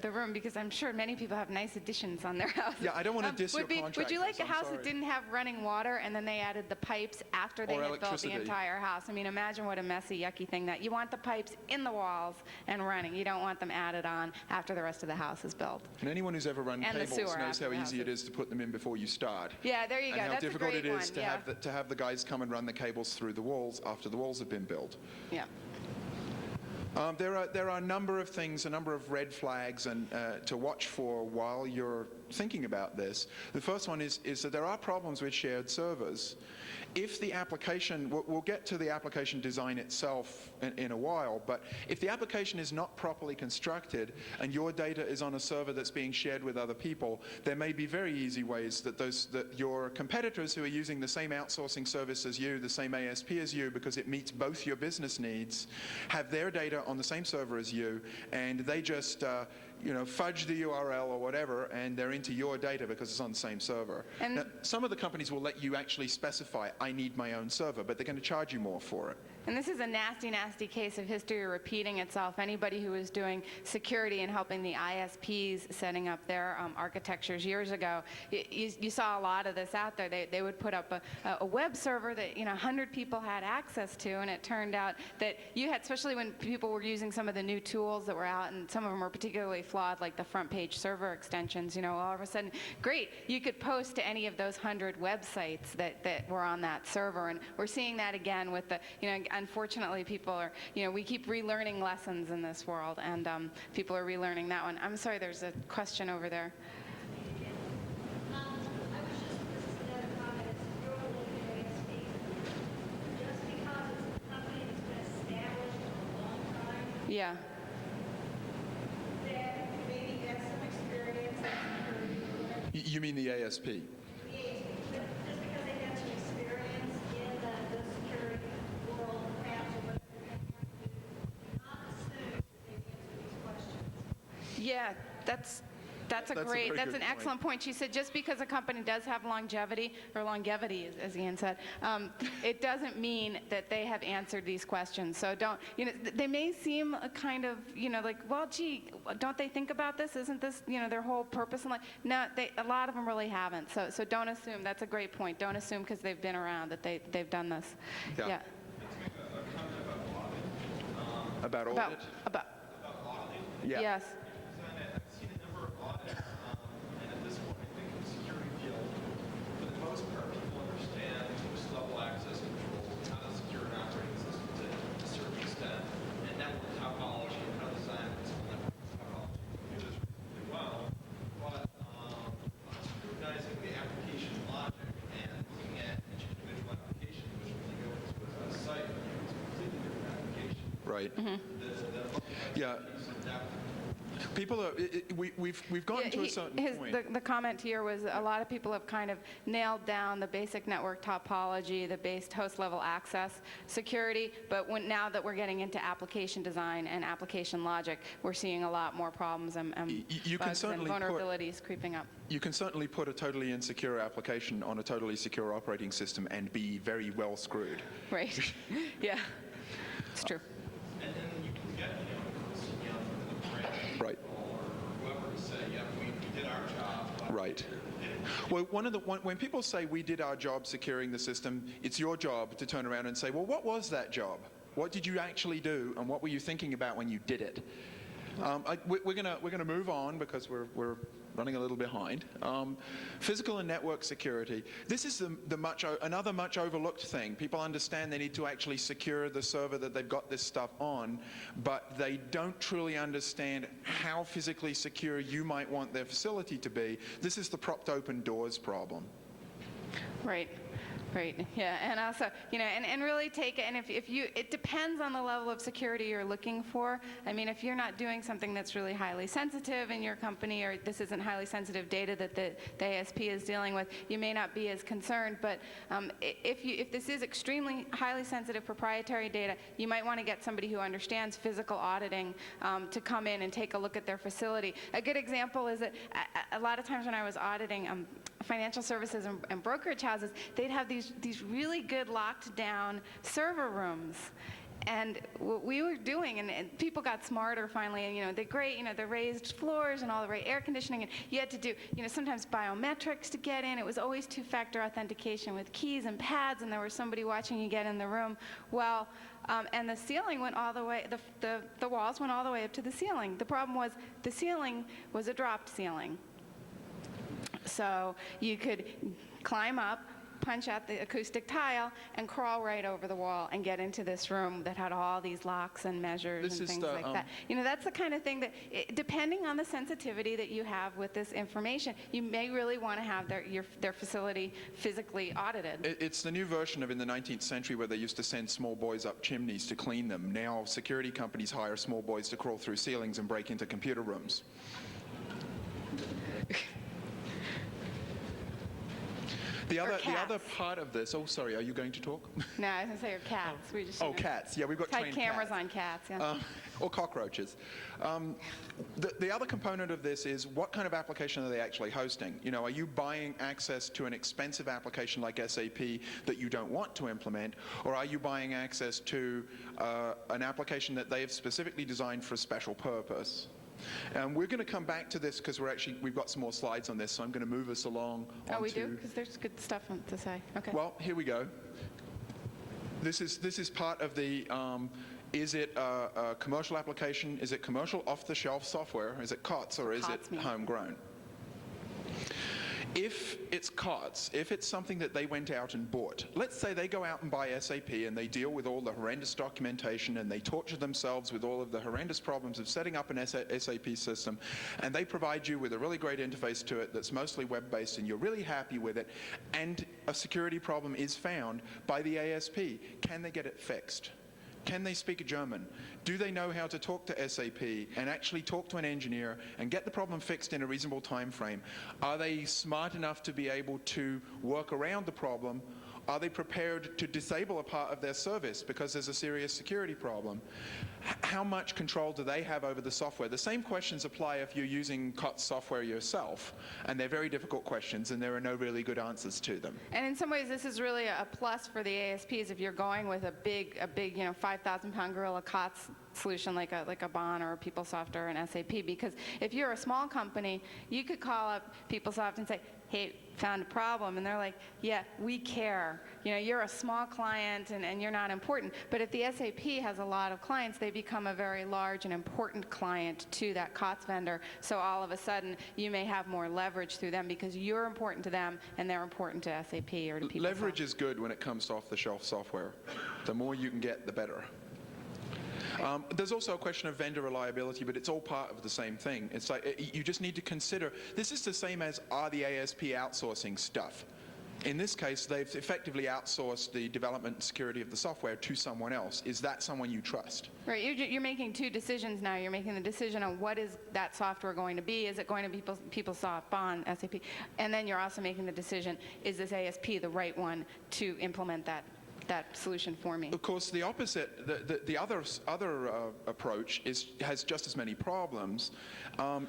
the room, because I'm sure many people have nice additions on their house. Yeah, I don't want to diss your contractors. Would you like a I'm house sorry. that didn't have running water and then they added the pipes after they Or had built the electricity. entire house? I mean, imagine what a messy, yucky thing that. You want the pipes in the walls and running. You don't want them added on after the rest of the house is built. And anyone who's ever run And the cables sewer knows after how the easy house it is to put them in before you start. Yeah, there you go. And how That's difficult a great it is one. to have the guys come and run the cables through the walls after the walls have been built. Yeah. There are a number of things, a number of red flags to watch for while you're thinking about this. The first one is that there are problems with shared servers. If the application, we'll get to the application design itself in a while, but if the application is not properly constructed and your data is on a server that's being shared with other people, there may be very easy ways that your competitors who are using the same outsourcing service as you, the same ASP as you, because it meets both your business needs, have their data on the same server as you, and they just fudge the URL or whatever, and they're into your data because it's on the same server. And now, some of the companies will let you actually specify, I need my own server, but they're going to charge you more for it. and this is a nasty, nasty case of history repeating itself. Anybody who was doing security and helping the ISPs setting up their architectures years ago, you saw a lot of this out there. They would put up a web server that 100 people had access to, and it turned out that you had, especially when people were using some of the new tools that were out, and some of them were particularly flawed, like the front page server extensions, all of a sudden, great, you could post to any of those 100 websites that were on that server. And we're seeing that again with the, unfortunately people are, we keep relearning lessons in this world, and people are relearning that one. I'm sorry, there's a question over there. I was just, this is another comment, it's your looking at ASP. Just because it's a company that's been established for a long time, Yeah. that maybe has some experience in You mean the ASP? the ASP, just because they have some experience in the security world, perhaps, or whatever they're trying to do, do not assume that they answer these questions. Yeah, that's That's a very that's good an point. excellent point. She said just because a company does have longevity, as Ian said, it doesn't mean that they have answered these questions. So don't, they may seem a kind of, like, well, gee, don't they think about this? Isn't this, their whole purpose in life? No, a lot of them really haven't. So don't assume. That's a great point. Don't assume because they've been around that they've done this. Yeah. Yeah. Let's make a comment about audit. About audit? About About auditing. Yeah. yes. Because I've seen a number of audits, and at this point, I think in the security field, for the most part, people understand host-level access control, how to secure an operating system to a certain extent, and network topology and how to design physical network topology. We do this really well, but scrutinizing the application logic and looking at each individual application, which when you go into a site, it's a completely different application. Right. Yeah. The People are, we've gotten to a certain point. The comment here was a lot of people have kind of nailed down the basic network topology, the base host level access security, but now that we're getting into application design and application logic, we're seeing a lot more problems and You can bugs and certainly vulnerabilities creeping up. You can certainly put a totally insecure application on a totally secure operating system and be very well screwed. Right. Yeah. It's true. And then you can get, the brand Right. or whoever to say, yeah, we did our job. but Right. Well, when people say we did our job securing the system, it's your job to turn around and say, well, what was that job? What did you actually do, and what were you thinking about when you did it? We're gonna move on because we're running a little behind. Physical and network security. This is another much overlooked thing. People understand they need to actually secure the server that they've got this stuff on, but they don't truly understand how physically secure you might want their facility to be. This is the propped open doors problem. Right. Right. Yeah. And also, and really take it. And it depends on the level of security you're looking for. I mean, if you're not doing something that's really highly sensitive in your company, or this isn't highly sensitive data that the ASP is dealing with, you may not be as concerned. But if this is extremely highly sensitive proprietary data, you might want to get somebody who understands physical auditing to come in and take a look at their facility. A good example is that a lot of times when I was auditing financial services and brokerage houses, they'd have these really good locked down server rooms. And what we were doing, and people got smarter finally, and the raised floors and all the right air conditioning, and you had to do, sometimes biometrics to get in. It was always two-factor authentication with keys and pads, and there was somebody watching you get in the room. Well, and the ceiling went all the way, the walls went all the way up to the ceiling. The problem was the ceiling was a dropped ceiling. So you could climb up, punch out the acoustic tile, and crawl right over the wall and get into this room that had all these locks and measures and things like that. That's the kind of thing that, depending on the sensitivity that you have with this information, you may really want to have their facility physically audited. It's the new version of in the 19th century where they used to send small boys up chimneys to clean them. Now security companies hire small boys to crawl through ceilings and break into computer rooms. The Or other cats. part of this, oh, sorry, are you going to talk? No, I was going to say, or cats. We just Oh, cats. Yeah, we've got tight trained cameras cats. on cats, yeah. Or cockroaches. The other component of this is what kind of application are they actually hosting? You know, are you buying access to an expensive application like SAP that you don't want to implement, or are you buying access to an application that they have specifically designed for a special purpose? And we're going to come back to this because we've got some more slides on this, so I'm going to move us along. Oh, we do? Because there's good stuff to say. Okay. Well, here we go. This is part of the, is it a commercial application? Is it commercial off-the-shelf software? Is it COTS or is it COTS, maybe. homegrown? If it's COTS, if it's something that they went out and bought, let's say they go out and buy SAP and they deal with all the horrendous documentation and they torture themselves with all of the horrendous problems of setting up an SAP system, and they provide you with a really great interface to it that's mostly web-based and you're really happy with it, and a security problem is found by the ASP. Can they get it fixed? Can they speak German? Do they know how to talk to SAP and actually talk to an engineer and get the problem fixed in a reasonable time frame? Are they smart enough to be able to work around the problem? Are they prepared to disable a part of their service because there's a serious security problem? How much control do they have over the software? The same questions apply if you're using COTS software yourself, and they're very difficult questions, and there are no really good answers to them. And in some ways, this is really a plus for the ASPs if you're going with a big 5,000-pound gorilla COTS solution like a Bon or a PeopleSoft or an SAP. Because if you're a small company, you could call up PeopleSoft and say, hey, found a problem, and they're like, yeah, we care. You know, you're a small client and you're not important. But if the SAP has a lot of clients, they become a very large and important client to that COTS vendor. So all of a sudden, you may have more leverage through them because you're important to them and they're important to SAP or to PeopleSoft. Leverage is good when it comes to off-the-shelf software. The more you can get, the better. There's also a question of vendor reliability, but it's all part of the same thing. It's like you just need to consider, this is the same as are the ASP outsourcing stuff. In this case, they've effectively outsourced the development and security of the software to someone else. Is that someone you trust? Right, you're making two decisions now. You're making the decision on what is that software going to be. Is it going to be PeopleSoft, Bon, SAP? And then you're also making the decision, is this ASP the right one to implement that solution for me? Of course, the opposite, the other approach has just as many problems.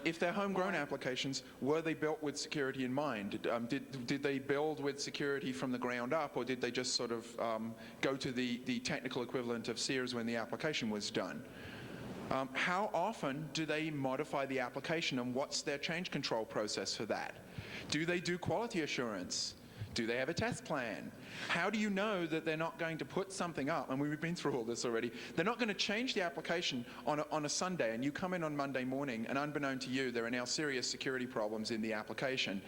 If they're homegrown applications, were they built with security in mind? Did they build with security from the ground up, or did they just sort of go to the technical equivalent of Sears when the application was done? How often do they modify the application, and what's their change control process for that? Do they do quality assurance? Do they have a test plan? How do you know that they're not going to put something up? And we've been through all this already. They're not going to change the application on a Sunday, and you come in on Monday morning, and unbeknown to you, there are now serious security problems in the application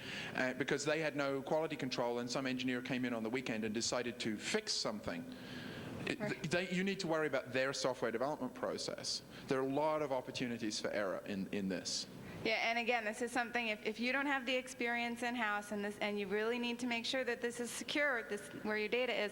because they had no quality control, and some engineer came in on the weekend and decided to fix something. You need to worry about their software development process. There are a lot of opportunities for error in this. Yeah, and again, this is something, if you don't have the experience in-house and you really need to make sure that this is secure, where your data is,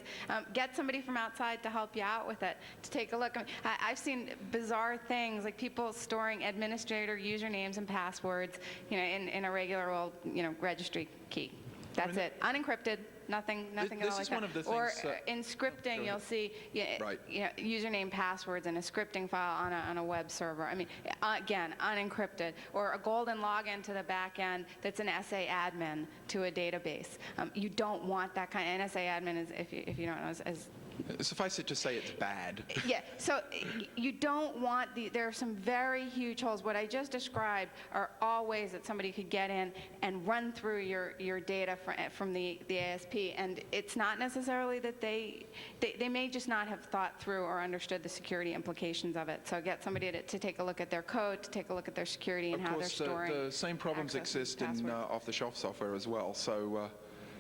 get somebody from outside to help you out with it, to take a look. I mean, I've seen bizarre things, like people storing administrator usernames and passwords, in a regular old, registry key. That's it. Unencrypted. Nothing at all like that. This is one of the things. Or in scripting, you'll see username, passwords, and a scripting file on a web server. I mean, again, unencrypted. Or a golden login to the back end that's an SA admin to a database. You don't want that kind. An SA admin is, if you don't know, is suffice it to say, it's bad. Yeah, so you don't want there are some very huge holes. What I just described are all ways that somebody could get in and run through your data from the ASP, and it's not necessarily that they may just not have thought through or understood the security implications of it. So get somebody to take a look at their code, to take a look at their security and how they're storing. Of course, the same problems exist in off-the-shelf software as well. So.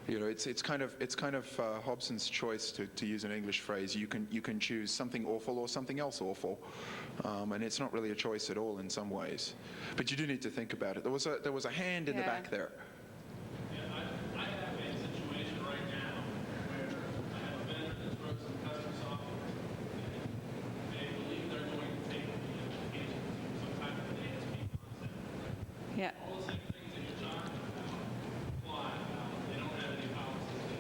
It's kind of Hobson's choice, to use an English phrase. You can choose something awful or something else awful, and it's not really a choice at all in some ways. But you do need to think about it. There was a hand in the back there. Yeah, I have a situation right now where I have a vendor that's wrote some custom software, and they believe they're going to take the application to some kind of an ASP concept. Yeah. All the same things that you're talking about apply. They don't have any policies.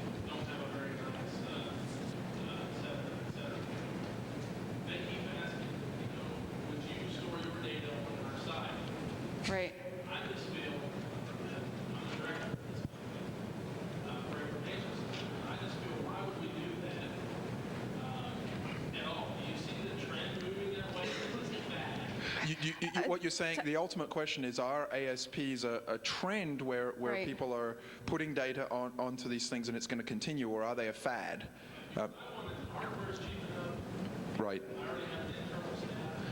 What you're saying, the ultimate question is, are ASPs a trend where Right. people are putting data onto these things and it's going to continue, or are they a fad? Right.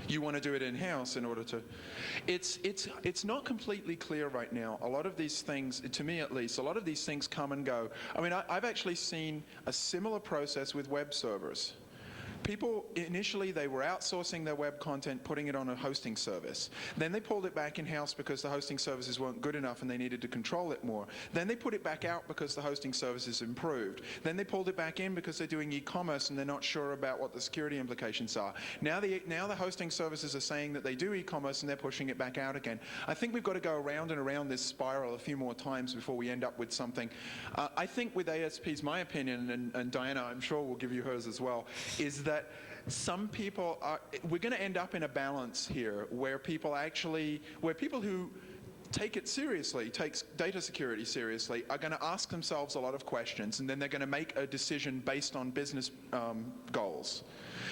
You want to do it in-house in order to... It's not completely clear right now. A lot of these things, to me at least, a lot of these things come and go. I mean, I've actually seen a similar process with web servers. People, initially, they were outsourcing their web content, putting it on a hosting service. Then they pulled it back in-house because the hosting services weren't good enough and they needed to control it more. Then they put it back out because the hosting services improved. Then they pulled it back in because they're doing e-commerce and they're not sure about what the security implications are. Now the hosting services are saying that they do e-commerce and they're pushing it back out again. I think we've got to go around and around this spiral a few more times before we end up with something. I think with ASPs, my opinion, and Diana, I'm sure will give you hers as well, is that some people are, we're going to end up in a balance here where people who take it seriously, takes data security seriously, are going to ask themselves a lot of questions, and then they're going to make a decision based on business goals.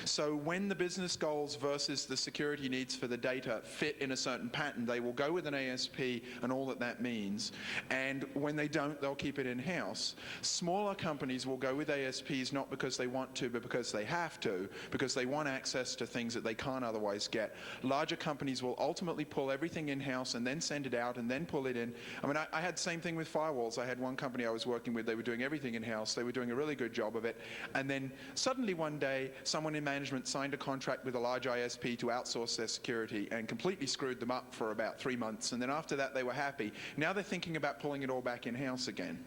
So when the business goals versus the security needs for the data fit in a certain pattern, they will go with an ASP and all that that means. And when they don't, they'll keep it in-house. Smaller companies will go with ASPs not because they want to, but because they have to, because they want access to things that they can't otherwise get. Larger companies will ultimately pull everything in-house and then send it out and then pull it in. I mean, I had the same thing with firewalls. I had one company I was working with, they were doing everything in-house. They were doing a really good job of it. And then suddenly one day, someone in management signed a contract with a large ISP to outsource their security and completely screwed them up for about 3 months. And then after that, they were happy. Now they're thinking about pulling it all back in-house again.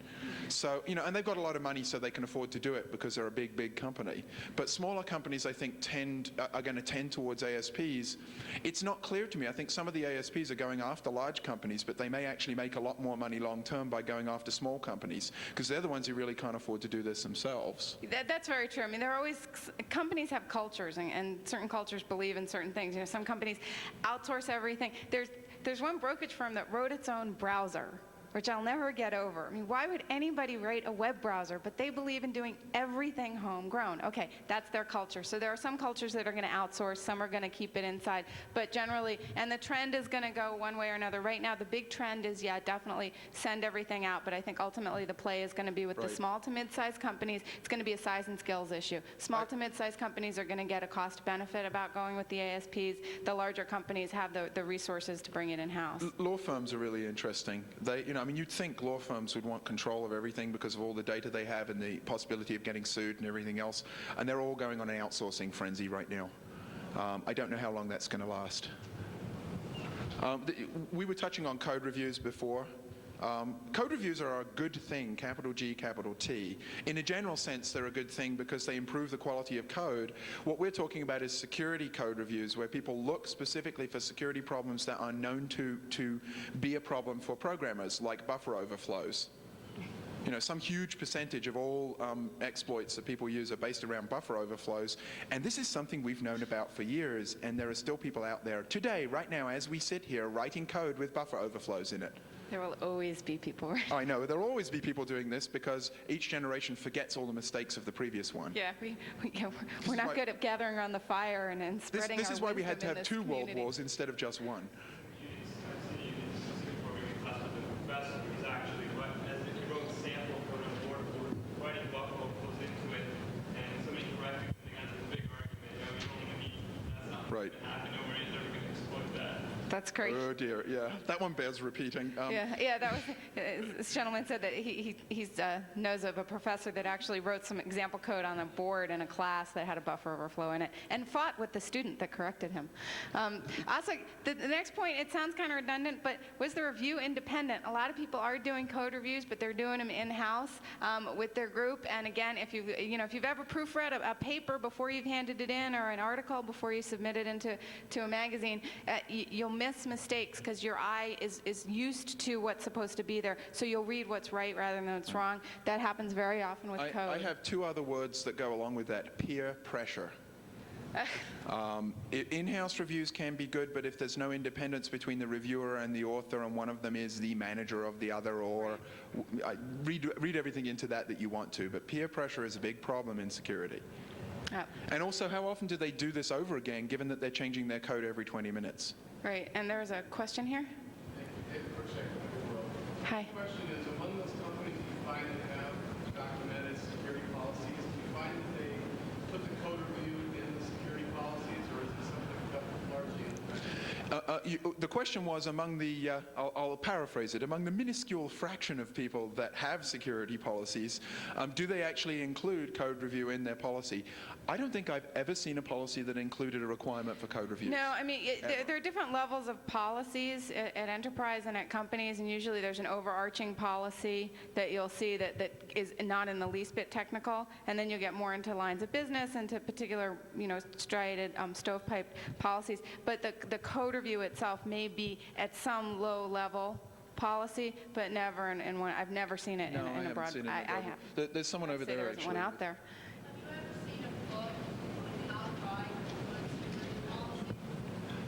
So, you know, and they've got a lot of money so they can afford to do it because they're a big, big company. But smaller companies, I think, are going to tend towards ASPs. It's not clear to me. I think some of the ASPs are going after large companies, but they may actually make a lot more money long-term by going after small companies because they're the ones who really can't afford to do this themselves. That's very true. I mean, there are always, companies have cultures, and certain cultures believe in certain things. You know, some companies outsource everything. There's one brokerage firm that wrote its own browser, which I'll never get over. I mean, why would anybody write a web browser? But they believe in doing everything homegrown. Okay, that's their culture. So there are some cultures that are going to outsource, some are going to keep it inside. But generally, and the trend is going to go one way or another. Right now, the big trend is, yeah, definitely send everything out. But I think ultimately the play is going to be with the small to mid-sized companies. It's going to be a size and skills issue. Small to mid-sized companies are going to get a cost benefit about going with the ASPs. The larger companies have the resources to bring it in-house. Law firms are really interesting. They, you know, I mean, you'd think law firms would want control of everything because of all the data they have and the possibility of getting sued and everything else, and they're all going on an outsourcing frenzy right now. I don't know how long that's going to last. We were touching on code reviews before. Code reviews are a good thing, capital G, capital T. In a general sense, they're a good thing because they improve the quality of code. What we're talking about is security code reviews, where people look specifically for security problems that are known to be a problem for programmers, like buffer overflows. You know, some huge percentage of all exploits that people use are based around buffer overflows, and this is something we've known about for years, and there are still people out there today, right now, as we sit here, writing code with buffer overflows in it. There will always be people. I know, there will always be people doing this because each generation forgets all the mistakes of the previous one. Yeah, we're not good at gathering around the fire and spreading This our is why we had to wisdom in have this 2 world community. wars instead of just one. Right. That's great. Oh dear, yeah. That one bears repeating. Yeah, that was, this gentleman said that he knows of a professor that actually wrote some example code on a board in a class that had a buffer overflow in it and fought with the student that corrected him. Also, the next point, it sounds kind of redundant, but was the review independent? A lot of people are doing code reviews, but they're doing them in-house with their group. And again, if you've ever proofread a paper before you've handed it in, or an article before you submit it into a magazine, you'll miss mistakes because your eye is used to what's supposed to be there. So you'll read what's right rather than what's wrong. That happens very often with code. I have 2 other words that go along with that: peer pressure. In-house reviews can be good, but if there's no independence between the reviewer and the author, and one of them is the manager of the other, or read everything into that you want to. But peer pressure is a big problem in security. Oh. And also, how often do they do this over again, given that they're changing their code every 20 minutes? Right, and there's a question here. Hi. The question is, among those companies you find that have documented security policies, do you find that they put the code review in the security policies, or is it something that largely The question was among the, I'll paraphrase it, among the minuscule fraction of people that have security policies, do they actually include code review in their policy? I don't think I've ever seen a policy that included a requirement for code review. No, I mean, there are different levels of policies at enterprise and at companies, and usually there's an overarching policy that you'll see that is not in the least bit technical, and then you'll get more into lines of business, into particular, striated, stovepipe policies. But the code review itself may be at some low-level policy, but never in one. I've never seen it No, in a broad. I have. There's someone over there, There's actually. one out there.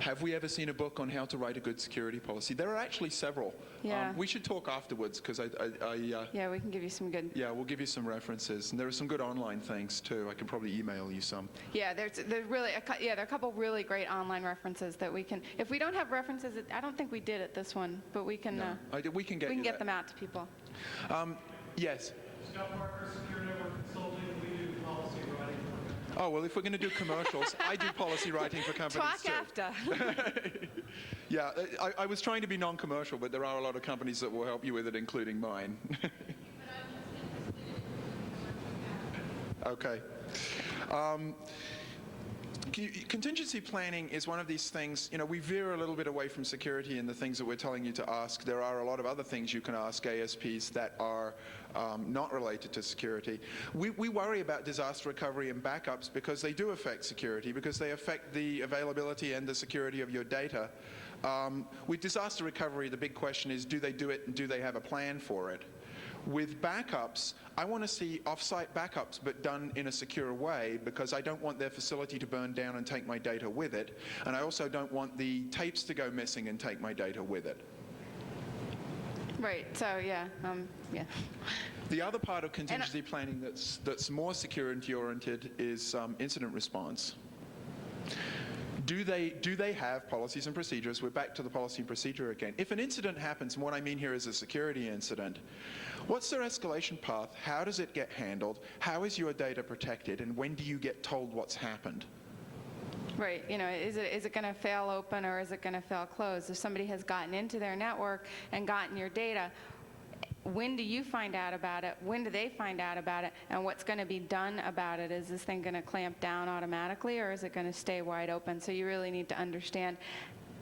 Have we ever seen a book on how to write a good security policy? There are actually several. Yeah. We should talk afterwards, because Yeah, we can give you some good. yeah, we'll give you some references. And there are some good online things, too. I can probably email you some. Yeah, there's really there are a couple really great online references that we can. If we don't have references, I don't think we did at this one, but we can. We can get them out to people. Yes. Scott Parker, Secure Network Consulting, we do policy writing for companies. Oh, well, if we're going to do commercials, I do policy writing for companies, Talk too. after. Yeah, I was trying to be non-commercial, but there are a lot of companies that will help you with it, including mine. Okay. Contingency planning is one of these things, we veer a little bit away from security and the things that we're telling you to ask. There are a lot of other things you can ask ASPs that are not related to security. We worry about disaster recovery and backups because they do affect security, because they affect the availability and the security of your data. With disaster recovery, the big question is, do they do it and do they have a plan for it? With backups, I want to see off-site backups, but done in a secure way, because I don't want their facility to burn down and take my data with it. And I also don't want the tapes to go missing and take my data with it. Right. So yeah. The other part of contingency planning that's more security-oriented is incident response. Do they have policies and procedures? We're back to the policy and procedure again. If an incident happens, and what I mean here is a security incident, what's their escalation path? How does it get handled? How is your data protected? And when do you get told what's happened? Right. Is it going to fail open, or is it going to fail closed? If somebody has gotten into their network and gotten your data, when do you find out about it? When do they find out about it? And what's going to be done about it? Is this thing going to clamp down automatically, or is it going to stay wide open? So you really need to understand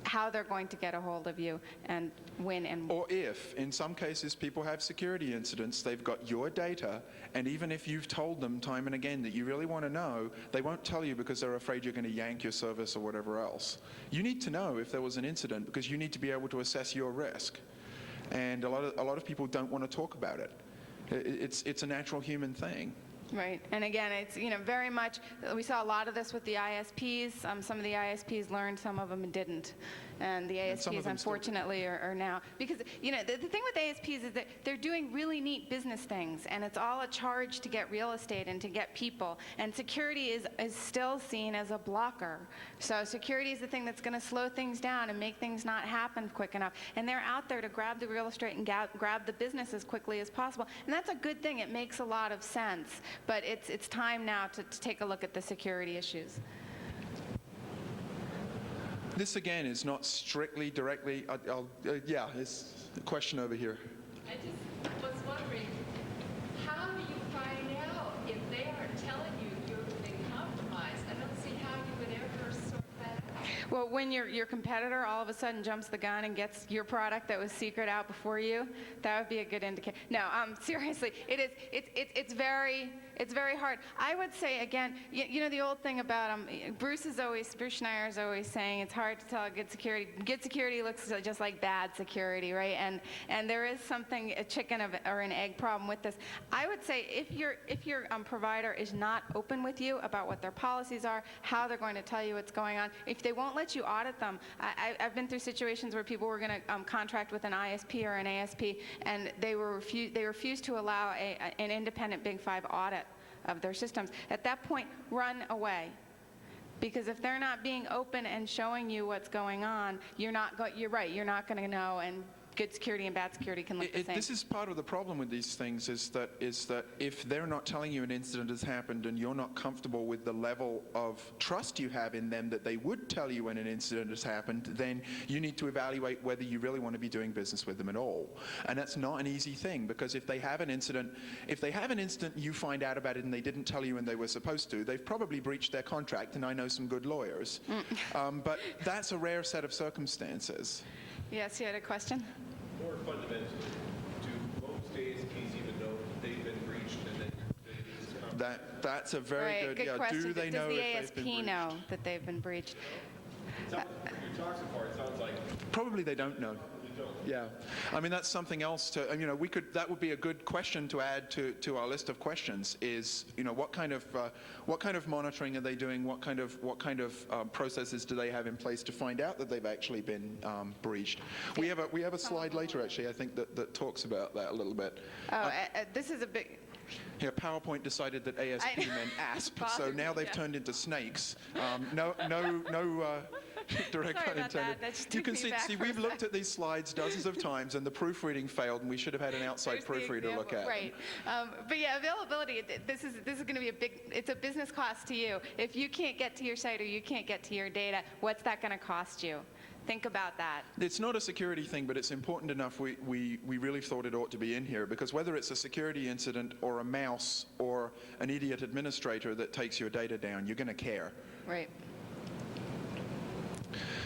how they're going to get a hold of you, and when and... Or if, in some cases, people have security incidents, they've got your data, and even if you've told them time and again that you really want to know, they won't tell you because they're afraid you're going to yank your service or whatever else. You need to know if there was an incident, because you need to be able to assess your risk. And a lot of people don't want to talk about it. It's a natural human thing. Right. And again, it's, very much, we saw a lot of this with the ISPs. Some of the ISPs learned, some of them didn't. And the ASPs, unfortunately, are now. Because, the thing with ASPs is that they're doing really neat business things, and it's all a charge to get real estate and to get people. And security is still seen as a blocker. So security is the thing that's going to slow things down and make things not happen quick enough. And they're out there to grab the real estate and grab the business as quickly as possible. And that's a good thing. It makes a lot of sense. But it's time now to take a look at the security issues. This, again, is not strictly, directly, yeah, it's a question over here. I just was wondering, how do you find out if they aren't telling you you've been compromised? I don't see how you would ever sort that out. Well, when your competitor all of a sudden jumps the gun and gets your product that was secret out before you, that would be a good indicator. No, seriously, it's very hard. I would say, again, the old thing about Bruce Schneier is always saying it's hard to tell good security. Good security looks just like bad security, right? And there is something, a chicken or an egg problem with this. I would say if your provider is not open with you about what their policies are, how they're going to tell you what's going on, if they won't let you audit them. I've been through situations where people were going to contract with an ISP or an ASP, and they refused to allow an independent Big 5 audit of their systems. At that point, run away. Because if they're not being open and showing you what's going on, you're right, you're not going to know, and good security and bad security can look the same. This is part of the problem with these things, is that if they're not telling you an incident has happened and you're not comfortable with the level of trust you have in them that they would tell you when an incident has happened, then you need to evaluate whether you really want to be doing business with them at all. And that's not an easy thing, because if they have an incident, you find out about it and they didn't tell you when they were supposed to, they've probably breached their contract, and I know some good lawyers. But that's a rare set of circumstances. Yes, you had a question? More fundamentally, do most ASPs even know they've been breached and that your data is That's a very good, yeah. question. Do they know if they've Does been the ASP breached? know that they've been breached? Your talk so far, it sounds like Probably they don't know. Yeah, I mean, that's something else to, you know, that would be a good question to add to our list of questions, is, you know, what kind of monitoring are they doing? What kind of processes do they have in place to find out that they've actually been breached? We have a slide later, actually, I think, that talks about that a little bit. This is a big... Yeah, PowerPoint decided that ASP meant ASP, so now they've turned into snakes. No direct Sorry pun about intended. that. That just You took can me see, back for a we've looked second. at these slides dozens of times, and the proofreading failed, and we should have had an outside There's the proofreader look at example, them. Right. But yeah, availability, this is going to be it's a business cost to you. If you can't get to your site or you can't get to your data, what's that going to cost you? Think about that. It's not a security thing, but it's important enough we really thought it ought to be in here, because whether it's a security incident or a mouse or an idiot administrator that takes your data down, you're going to care. Right.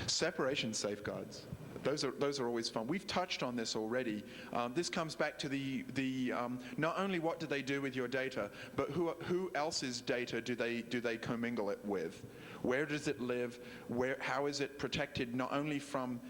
Separation safeguards. Those are always fun. We've touched on this already. This comes back to the not only what do they do with your data, but who else's data do they commingle it with? Where does it live? How is it protected, not only from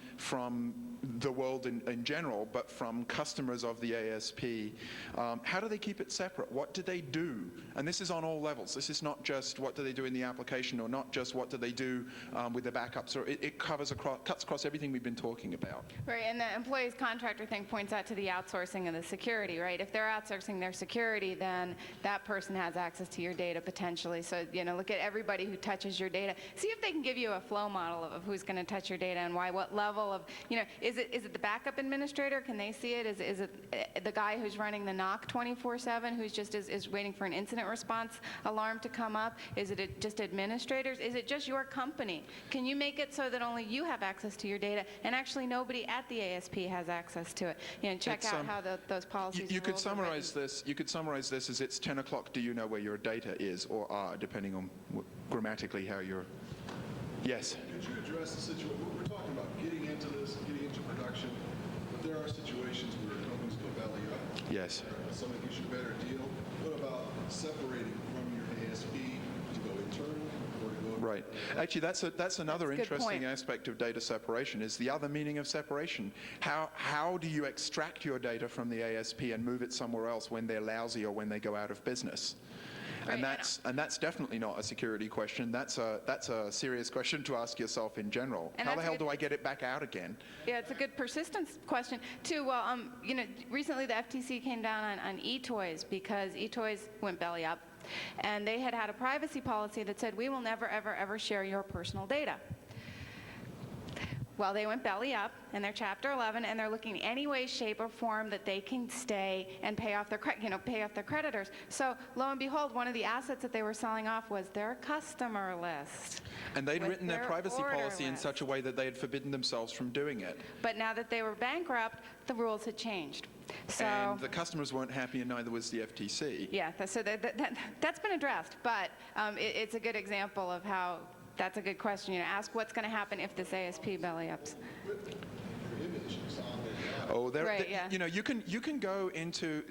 the world in general, but from customers of the ASP? How do they keep it separate? What do they do? And this is on all levels. This is not just what do they do in the application, or not just what do they do with the backups. Or it cuts across everything we've been talking about. Right, and the employees contractor thing points out to the outsourcing of the security, right? If they're outsourcing their security, then that person has access to your data potentially. So, you know, look at everybody who touches your data. See if they can give you a flow model of who's going to touch your data and why, what level of, you know, is it the backup administrator? Can they see it? Is it the guy who's running the NOC 24/7 who's just is waiting for an incident response alarm to come up? Is it just administrators? Is it just your company? Can you make it so that only you have access to your data and actually nobody at the ASP has access to it? You know, check out how those policies. You and could rules are summarize written. this. You could summarize this as it's 10 o'clock. Do you know where your data is or are, depending on grammatically how you're. Yes. Could you address the situation? We're talking about getting into this, getting into production, but there are situations where companies go belly up. Yes. Someone gives you a better deal. What about separating from your ASP to go internal or to go? Right. Actually, that's another That's a good interesting point. aspect of data separation, is the other meaning of separation. How do you extract your data from the ASP and move it somewhere else when they're lousy or when they go out of business? Right, And that's definitely not a security question. That's a serious question to ask yourself in general. And How the that's a hell good- do I get it back out again? Yeah, it's a good persistence question too. Well, you know, recently the FTC came down on e-toys because e-toys went belly up, and they had a privacy policy that said we will never, ever, ever share your personal data. Well, they went belly up, and they're Chapter 11, and they're looking any way, shape, or form that they can stay and pay off their creditors. So, lo and behold, one of the assets that they were selling off was their customer list. And they'd with written their privacy order policy in list. such a way that they had forbidden themselves from doing it. But now that they were bankrupt, the rules had changed. So. And the customers weren't happy, and neither was the FTC. Yeah, so that's been addressed, but it's a good example of how. That's a good question. You know, ask what's going to happen if this ASP belly ups. Oh, Right, yeah. You know, you can go into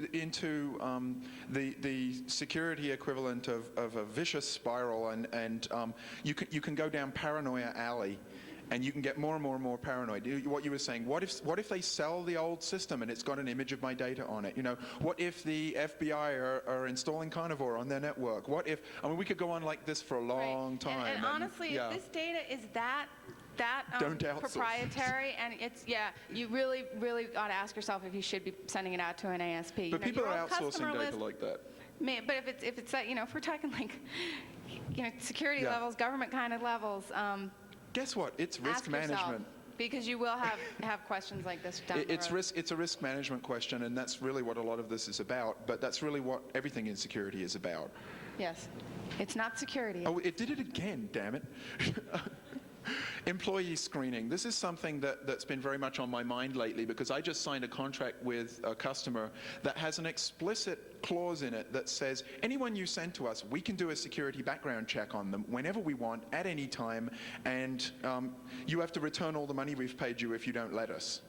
the security equivalent of a vicious spiral, and you can go down paranoia alley. And you can get more and more and more paranoid. What you were saying, what if they sell the old system and it's got an image of my data on it? You know, what if the FBI are installing Carnivore on their network? What if, I mean, we could go on like this for a long time. And honestly, yeah. if this data is that that Don't outsource. proprietary, and it's, yeah, you really, really ought to ask yourself if you should be sending it out to an ASP. But people are outsourcing data like that. But if it's that, if we're talking like, security Yeah. levels, government kind of levels, Guess what? It's risk ask yourself, management. because you will have questions like this down the road. It's a risk management question, and that's really what a lot of this is about. But that's really what everything in security is about. Yes. It's not security. Oh, it did it again, damn it. Employee screening. This is something that's been very much on my mind lately, because I just signed a contract with a customer that has an explicit clause in it that says anyone you send to us, we can do a security background check on them whenever we want, at any time, and you have to return all the money we've paid you if you don't let us.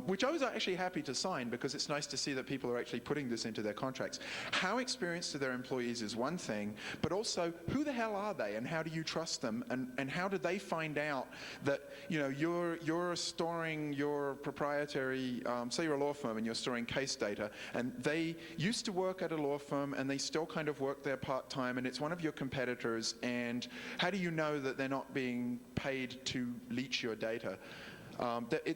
Which I was actually happy to sign, because it's nice to see that people are actually putting this into their contracts. How experienced are their employees is one thing, but also who the hell are they, and how do you trust them, and how did they find out that you're storing your proprietary, say you're a law firm and you're storing case data, and they used to work at a law firm and they still kind of work there part-time, and it's one of your competitors, and how do you know that they're not being paid to leach your data?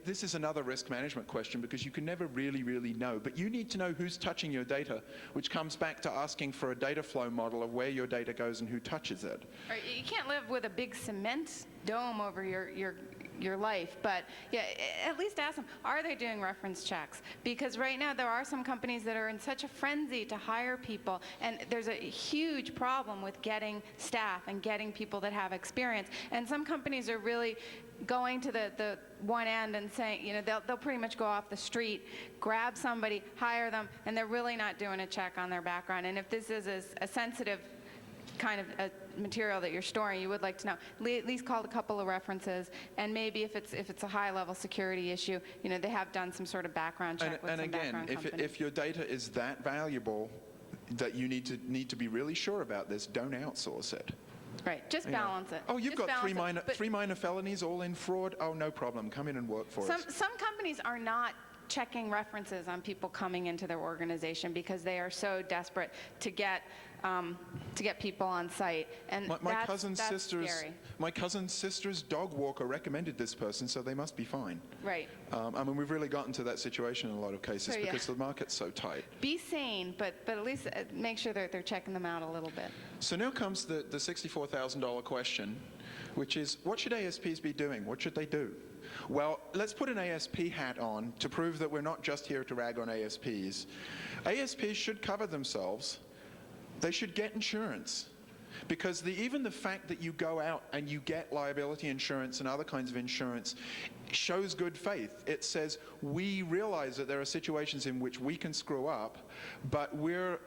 This is another risk management question, because you can never really know. But you need to know who's touching your data, which comes back to asking for a data flow model of where your data goes and who touches it. Right, you can't live with a big cement dome over your life, but yeah, at least ask them, are they doing reference checks? Because right now there are some companies that are in such a frenzy to hire people, and there's a huge problem with getting staff and getting people that have experience. And some companies are really going to the one end and saying, they'll pretty much go off the street, grab somebody, hire them, and they're really not doing a check on their background. And if this is a sensitive kind of a material that you're storing, you would like to know. At least call a couple of references, and maybe if it's a high-level security issue, they have done some sort of background check with some background company. And again, if your data is that valuable that you need to be really sure about this, don't outsource it. Right, just balance it. Oh, you've Just got balance it. three minor felonies, all in fraud. Oh, no problem. Come in and work for us. Some companies are not checking references on people coming into their organization because they are so desperate to get people on site, and my cousin's sister's dog walker recommended this person, so they must be fine. Right. I mean, we've really gotten to that situation in a lot of cases, because the market's so tight. Be sane, but at least make sure that they're checking them out a little bit. So now comes the $64,000 question, which is, what should ASPs be doing? What should they do? Well, let's put an ASP hat on to prove that we're not just here to rag on ASPs. ASPs should cover themselves. They should get insurance, because even the fact that you go out and you get liability insurance and other kinds of insurance shows good faith. It says, we realize that there are situations in which we can screw up, but we're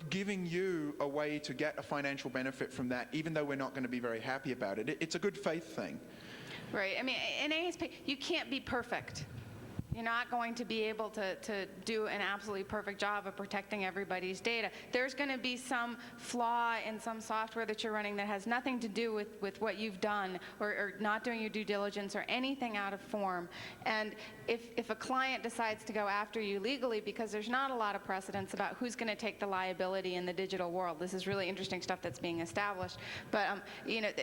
giving you a way to get a financial benefit from that, even though we're not going to be very happy about it. It's a good faith thing. Right. I mean, in ASP, you can't be perfect. You're not going to be able to do an absolutely perfect job of protecting everybody's data. There's going to be some flaw in some software that you're running that has nothing to do with what you've done, or not doing your due diligence, or anything out of form. And if a client decides to go after you legally, because there's not a lot of precedence about who's going to take the liability in the digital world. This is really interesting stuff that's being established. But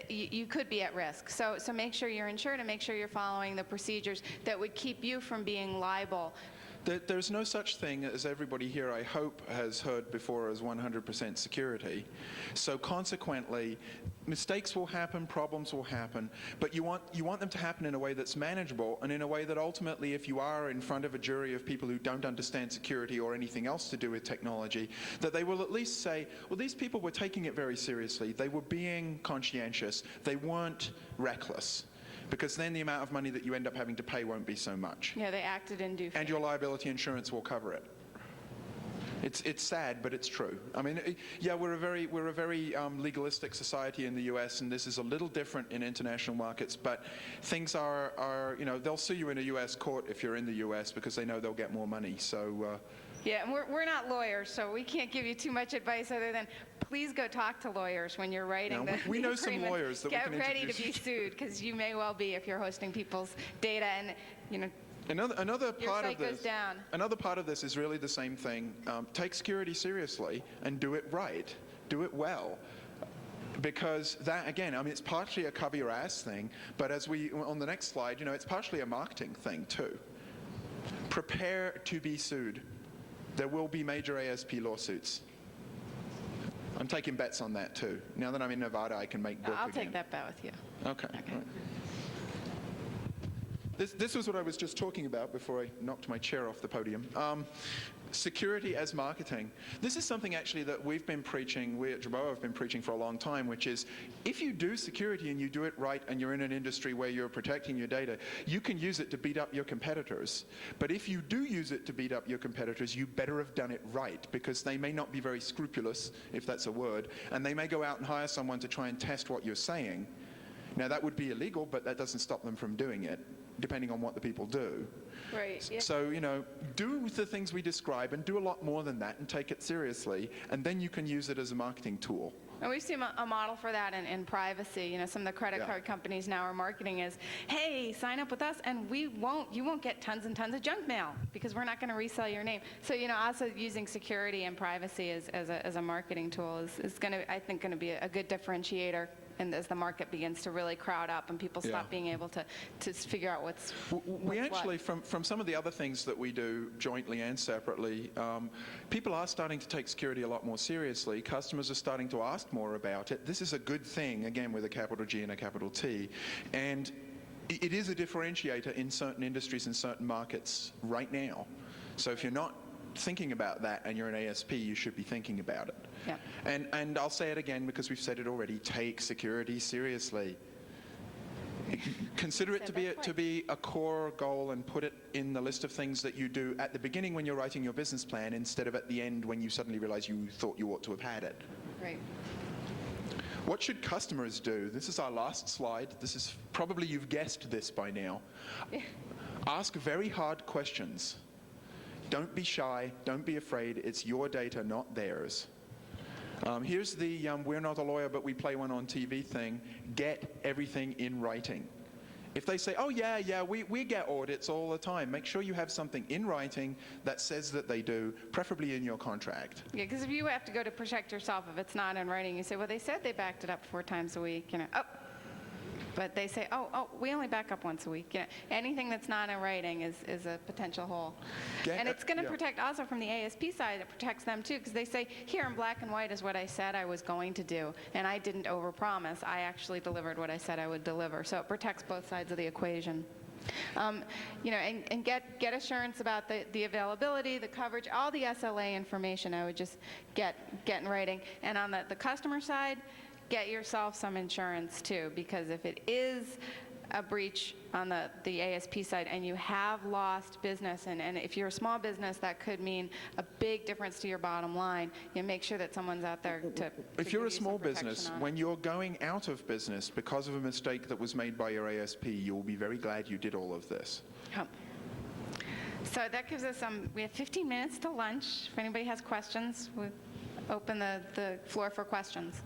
you could be at risk. So make sure you're insured, and make sure you're following the procedures that would keep you from being liable. There's no such thing, as everybody here, I hope, has heard before, as 100% security. So consequently, mistakes will happen, problems will happen, but you want them to happen in a way that's manageable, and in a way that ultimately, if you are in front of a jury of people who don't understand security or anything else to do with technology, that they will at least say, well, these people were taking it very seriously. They were being conscientious. They weren't reckless. Because then the amount of money that you end up having to pay won't be so much. Yeah, they acted in due faith. And your liability insurance will cover it. It's sad, but it's true. I mean, yeah, we're a very legalistic society in the U.S., and this is a little different in international markets. But things are they'll sue you in a U.S. court if you're in the U.S. because they know they'll get more money. So. Yeah, and we're not lawyers, so we can't give you too much advice other than please go talk to lawyers when you're writing we know agreement. Some lawyers that Get we can ready to be sued, because you may well be if you're hosting people's data, and Another part of this. goes down. Another part of this is really the same thing. Take security seriously and do it right. Do it well. Because that, again, I mean, it's partially a cover your ass thing, but as we, on the next slide, you know, it's partially a marketing thing too. Prepare to be sued. There will be major ASP lawsuits. I'm taking bets on that too. Now that I'm in Nevada, I can make book I'll again. take that bet with you. Okay. Right. This was what I was just talking about before I knocked my chair off the podium. Security as marketing. This is something actually that we've been preaching, we at Jabot have been preaching for a long time, which is if you do security and you do it right and you're in an industry where you're protecting your data, you can use it to beat up your competitors. But if you do use it to beat up your competitors, you better have done it right, because they may not be very scrupulous, if that's a word, and they may go out and hire someone to try and test what you're saying. Now that would be illegal, but that doesn't stop them from doing it, depending on what the people do. Right. Yeah. So, you know, do the things we describe and do a lot more than that and take it seriously, and then you can use it as a marketing tool. And we've seen a model for that in privacy. You know, some of the credit card companies now are marketing as, hey, sign up with us and you won't get tons and tons of junk mail because we're not going to resell your name. So, you know, also using security and privacy as a marketing tool is going to, I think, going to be a good differentiator. And as the market begins to really crowd up and people stop being able to figure out what's we actually, what. from some of the other things that we do jointly and separately, people are starting to take security a lot more seriously. Customers are starting to ask more about it. This is a good thing, again, with a capital G and a capital T. And it is a differentiator in certain industries and certain markets right now. So if you're not thinking about that and you're an ASP, you should be thinking about it. Yeah. And I'll say it again because we've said it already, take security seriously. Consider it to be a core goal and put it in the list of things that you do at the beginning when you're writing your business plan instead of at the end when you suddenly realize you thought you ought to have had it. Right. What should customers do? This is our last slide. This is probably, you've guessed this by now. Ask very hard questions. Don't be shy, don't be afraid, it's your data, not theirs. Here's the we're not a lawyer but we play one on TV thing. Get everything in writing. If they say, oh yeah, we get audits all the time, make sure you have something in writing that says that they do, preferably in your contract. Yeah, because if you have to go to protect yourself, if it's not in writing, you say, well, they said they backed it up 4 times a week, you know. Oh. But they say, oh, we only back up once a week. You know, anything that's not in writing is a potential hole. And it's going to protect also from the ASP side. It protects them too, because they say, here in black and white is what I said I was going to do, and I didn't overpromise. I actually delivered what I said I would deliver. So it protects both sides of the equation. You know, and get assurance about the availability, the coverage, all the SLA information. I would just get in writing. And on the customer side, get yourself some insurance too, because if it is a breach on the ASP side and you have lost business, and if you're a small business, that could mean a big difference to your bottom line. You make sure that someone's out there to if you're a small give you some business, protection on when you're going out of business because of a mistake that was made by your ASP, you'll be very glad you did all of this. it. So that gives us we have 15 minutes to lunch. If anybody has questions, we'll open the floor for questions.